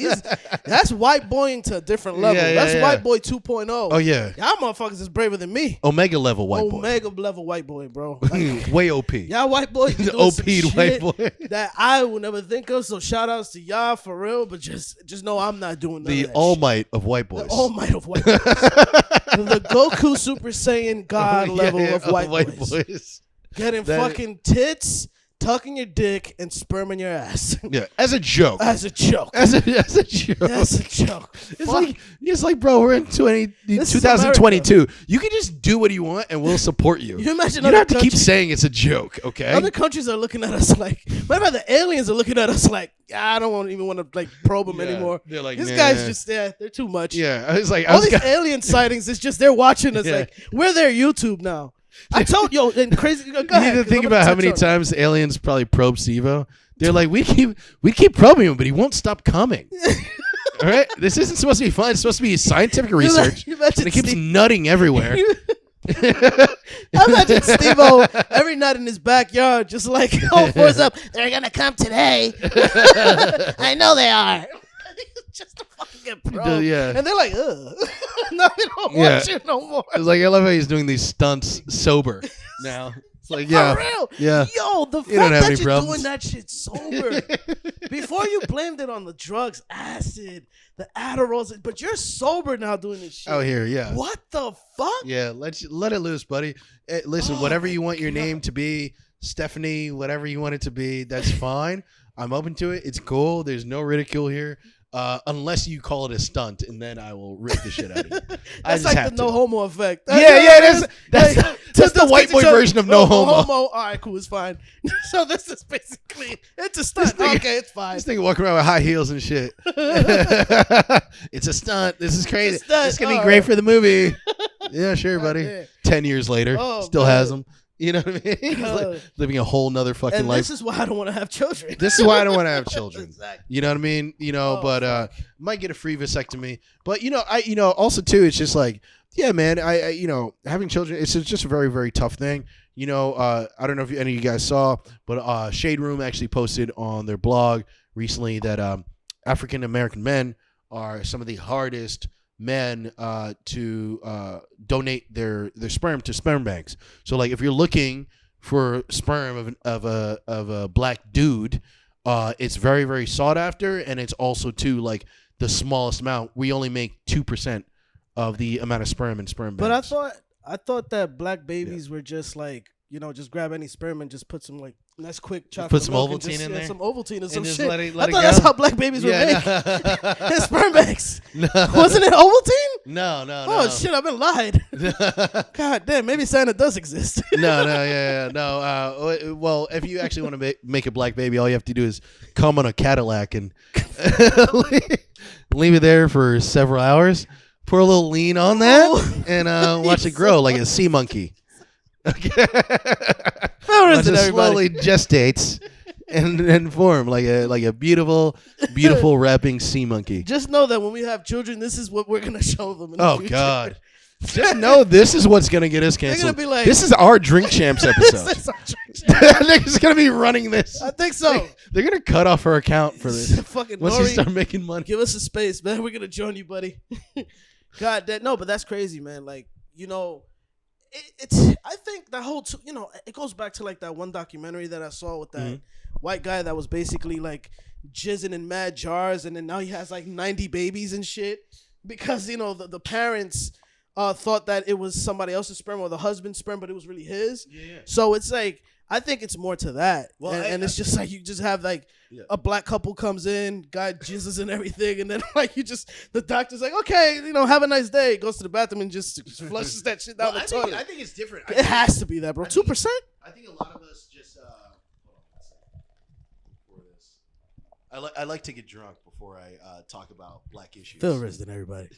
that's white boying to a different level. That's white boy 2.0. Oh yeah. Y'all motherfuckers is braver than me. Omega level white boy. Omega level white boy, bro. Like, way OP. y'all white boys be doing some OP'd white shit boy. that I would never think of. So shout outs to y'all for real, but just know I'm not doing none The of that all shit. might of white boys. The all might of white boys. The Goku Super Saiyan God level of white boys. Getting fucking tits, tucking your dick, and sperm in your ass. Yeah, as a joke. As a joke. As a joke. As a joke. It's like, bro, we're in 2022. You can just do what you want, and we'll support you. You imagine you don't have to keep saying it's a joke, okay? Other countries are looking at us like, what about the aliens are looking at us like, I don't even want to like probe them anymore. They're like, these nah. guys just they're too much. Yeah, I was like, all these alien sightings. It's just they're watching us like we're their YouTube now. I told you, and crazy. Go ahead. You need to think about how many times aliens probably probe Steve-O. They're like, we keep probing him, but he won't stop coming. All right, this isn't supposed to be fun. It's supposed to be scientific research. And it keeps nutting everywhere. I imagine Steve-O every night in his backyard, just like all fours up. They're gonna come today. I know they are. Just to fucking get probed. Yeah. And they're like, ugh. No, they don't watch it no more. It's like, I love how he's doing these stunts sober now. It's like, yeah. For real. Yeah. Yo, the fact that you're doing that shit sober. Before you blamed it on the drugs, acid, the Adderalls, but you're sober now doing this shit. Out here, yeah. What the fuck? Yeah, let it loose, buddy. Listen, whatever you want your name to be, Stephanie, whatever you want it to be, that's fine. I'm open to it. It's cool. There's no ridicule here. Unless you call it a stunt, and then I will rip the shit out of you. That's like the no homo effect. That's the white boy version of no homo. All right, cool, it's fine. So this is basically it's a stunt. Okay, it's fine. This nigga walking around with high heels and shit. It's a stunt. This is crazy. This is gonna be great for the movie. Yeah, sure, buddy. 10 years later, still has them. You know what I mean? He's like living a whole nother fucking life. This is why I don't want to have children. This is why I don't want to have children. Exactly. You know what I mean? You know, but might get a free vasectomy. But also too, it's just like, yeah, man. I having children, it's just a very, very tough thing. You know, I don't know if any of you guys saw, but Shade Room actually posted on their blog recently that African American men are some of the hardest men to donate their sperm to sperm banks. So like if you're looking for sperm of a black dude, it's very, very sought after, and it's also too like the smallest amount. We only make 2% of the amount of sperm in sperm banks. But I thought that black babies were just like, just grab any sperm and just put some like nice quick chocolate put some milk Ovaltine in there, some Ovaltine and some just shit. let I thought that's how black babies were made. In sperm banks. No. Wasn't it Ovaltine? No. Oh shit, I've been lied. God damn, maybe Santa does exist. No. Well, if you actually want to make a black baby, all you have to do is come on a Cadillac and leave it there for several hours. Pour a little lean on that and watch it grow like a sea monkey. Okay. Watch it slowly gestates and form like a beautiful rapping sea monkey. Just know that when we have children, this is what we're gonna show them. In the future. God. Just know this is what's gonna get us canceled. They're gonna be like, this is our Drink Champs episode. This is our Drink They're just gonna be running this. I think so. They're gonna cut off her account for this. Fucking Once you Nori, start making money. give us a space, man. We're gonna join you, buddy. God, no, but that's crazy, man. Like, you know, it's. I think that whole, you know, it goes back to like that one documentary that I saw with that white guy that was basically like jizzing in mad jars, and then now he has like 90 babies and shit because you know the parents thought that it was somebody else's sperm or the husband's sperm, but it was really his. Yeah. So it's like, I think it's more to that. Well, and it's just like you just have like a black couple comes in, guy jizzes and everything, and then like the doctor's like, okay, you know, have a nice day. Goes to the bathroom and just flushes that shit down the toilet. I think it's different. It has to be that, bro. 2%. I think a lot of us just. I like to get drunk before I talk about black issues. Phil Risden, everybody.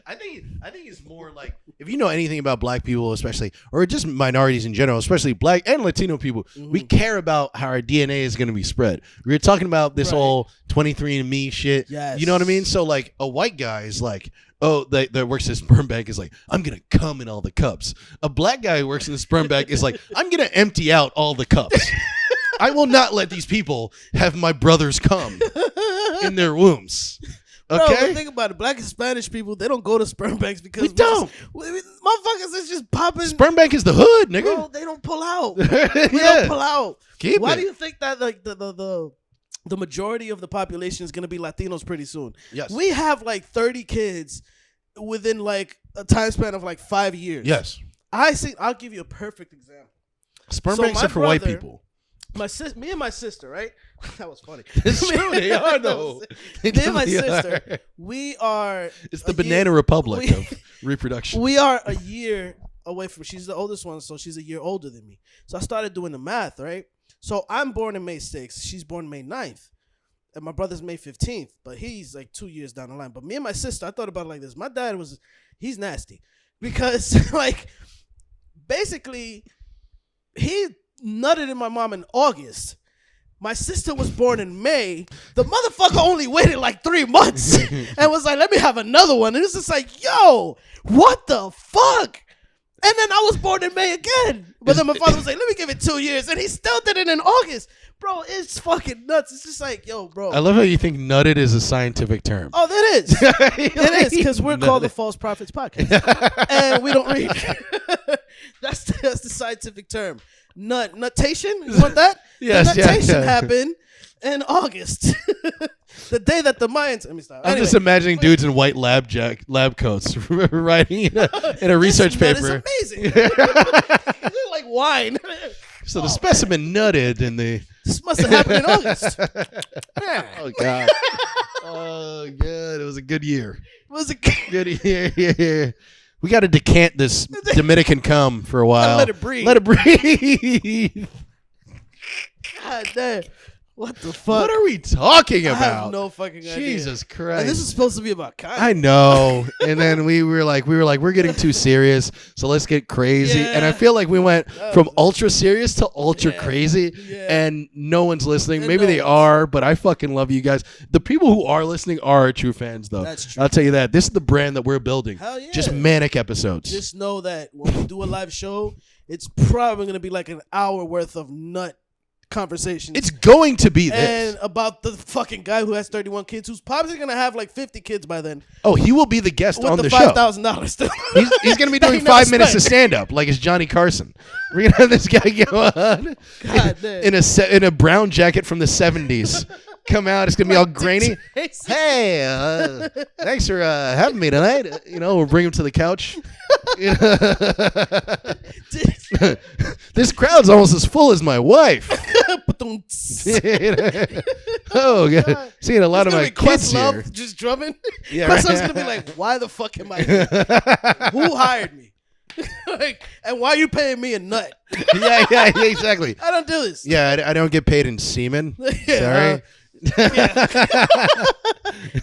I think it's more like, if you know anything about black people, especially, or just minorities in general, especially black and Latino people, we care about how our DNA is going to be spread. We were talking about this whole 23andMe shit. Yes. You know what I mean? So like a white guy is like, oh, that works at sperm bank is like, I'm going to cum in all the cups. A black guy who works in the sperm bank is like, I'm going to empty out all the cups. I will not let these people have my brothers cum in their wombs. Okay? Bro, but think about it. Black and Spanish people, they don't go to sperm banks because we don't. Motherfuckers is just popping. Sperm bank is the hood, nigga. Bro, they don't pull out. We don't pull out. Why do you think that like the majority of the population is going to be Latinos pretty soon? Yes. We have like 30 kids within like a time span of like 5 years. Yes. I'll give you a perfect example. Sperm banks are for white people. Me and my sister, right? That was funny. It's true, they are though. Me and my sister, we are. It's the banana republic of reproduction. We are a year away from. She's the oldest one, so she's a year older than me. So I started doing the math, right? So I'm born in May 6th. She's born May 9th. And my brother's May 15th, but he's like 2 years down the line. But me and my sister, I thought about it like this. My dad he's nasty because like basically he nutted in my mom in August. My sister was born in May. The motherfucker only waited like 3 months and was like, let me have another one. And it's just like, yo, what the fuck? And then I was born in May again. But then my father was like, let me give it 2 years. And he still did it in August. Bro, it's fucking nuts. It's just like, yo, bro. I love how you think nutted is a scientific term. Oh, that is. It is, because we're called the False Prophets Podcast. And we don't read. That's the scientific term. Nuttation? You want that? Yes, the nuttation happened in August. The day that the Mayans. Let me stop. I'm just imagining dudes in white lab coats writing in a research paper. It's amazing. It's like wine. So the specimen nutted in the. This must have happened in August. Oh God. Oh God. It was a good year. Was it good year? Yeah. We got to decant this Dominican cum for a while. Let it breathe. Let it breathe. God damn. What the fuck? What are we talking about? I have no fucking idea. Jesus Christ. And this is supposed to be about Kanye. I know. And then we were like, we're getting too serious, so let's get crazy. Yeah. And I feel like we went from ultra serious to ultra crazy, and no one's listening. And Maybe they are, but I fucking love you guys. The people who are listening are true fans, though. That's true. I'll tell you that. This is the brand that we're building. Hell yeah. Just manic episodes. Just know that when we do a live show, it's probably going to be like an hour worth of nut conversations. It's going to be this. And about the fucking guy who has 31 kids, who's probably going to have like 50 kids by then. Oh, he will be the guest on the show. $5,000 still. He's going to be doing 5 minutes of stand-up like it's Johnny Carson. We're going to have this guy go on God damn. in a brown jacket from the 70s. Come out. It's going to be all grainy. Hey, thanks for having me tonight. We'll bring him to the couch. This crowd's almost as full as my wife. Oh, God. Seeing a lot of my kids here. Just drumming. Yeah, Questlove going to be like, why the fuck am I here? Who hired me? And why are you paying me a nut? yeah, exactly. I don't do this. Yeah, I don't get paid in semen. Sorry.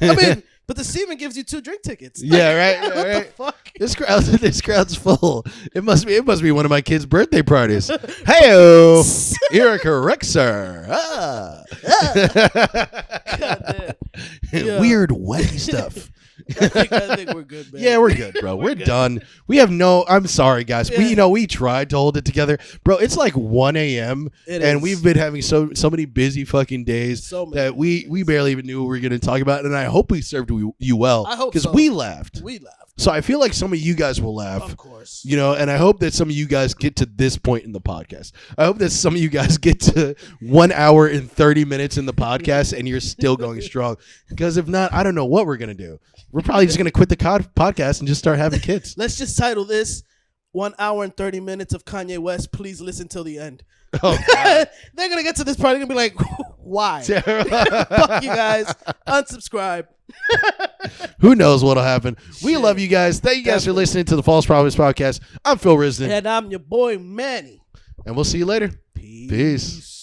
I mean, But the semen gives you 2 drink tickets. Yeah, right. What right. the fuck? This crowd's full. It must be one of my kids' birthday parties. Hey, you're correct, sir. God damn. Yeah. Weird, wacky stuff. I think we're good, man. Yeah, we're good, bro. We're good. done. We have no. I'm sorry, guys. Yeah. We tried to hold it together, bro. It's like 1 a.m. It and is. we've been having so many busy fucking days So many that we barely even knew what we were going to talk about. And I hope we served you well. I hope because so. we laughed. We laughed. So I feel like some of you guys will laugh. Of course. And I hope that some of you guys get to this point in the podcast. I hope that some of you guys get to 1 hour and 30 minutes in the podcast and you're still going strong. Because if not, I don't know what we're going to do. We're probably just going to quit the podcast and just start having kids. Let's just title this 1 hour and 30 minutes of Kanye West. Please listen till the end. Oh, God. They're going to get to this part. They're going to be like, why? Fuck you guys. Unsubscribe. Who knows what'll happen? We love you guys. Thank you guys for listening to the False Prophets Podcast. I'm Phil Risden. And I'm your boy, Manny. And we'll see you later. Peace. Peace.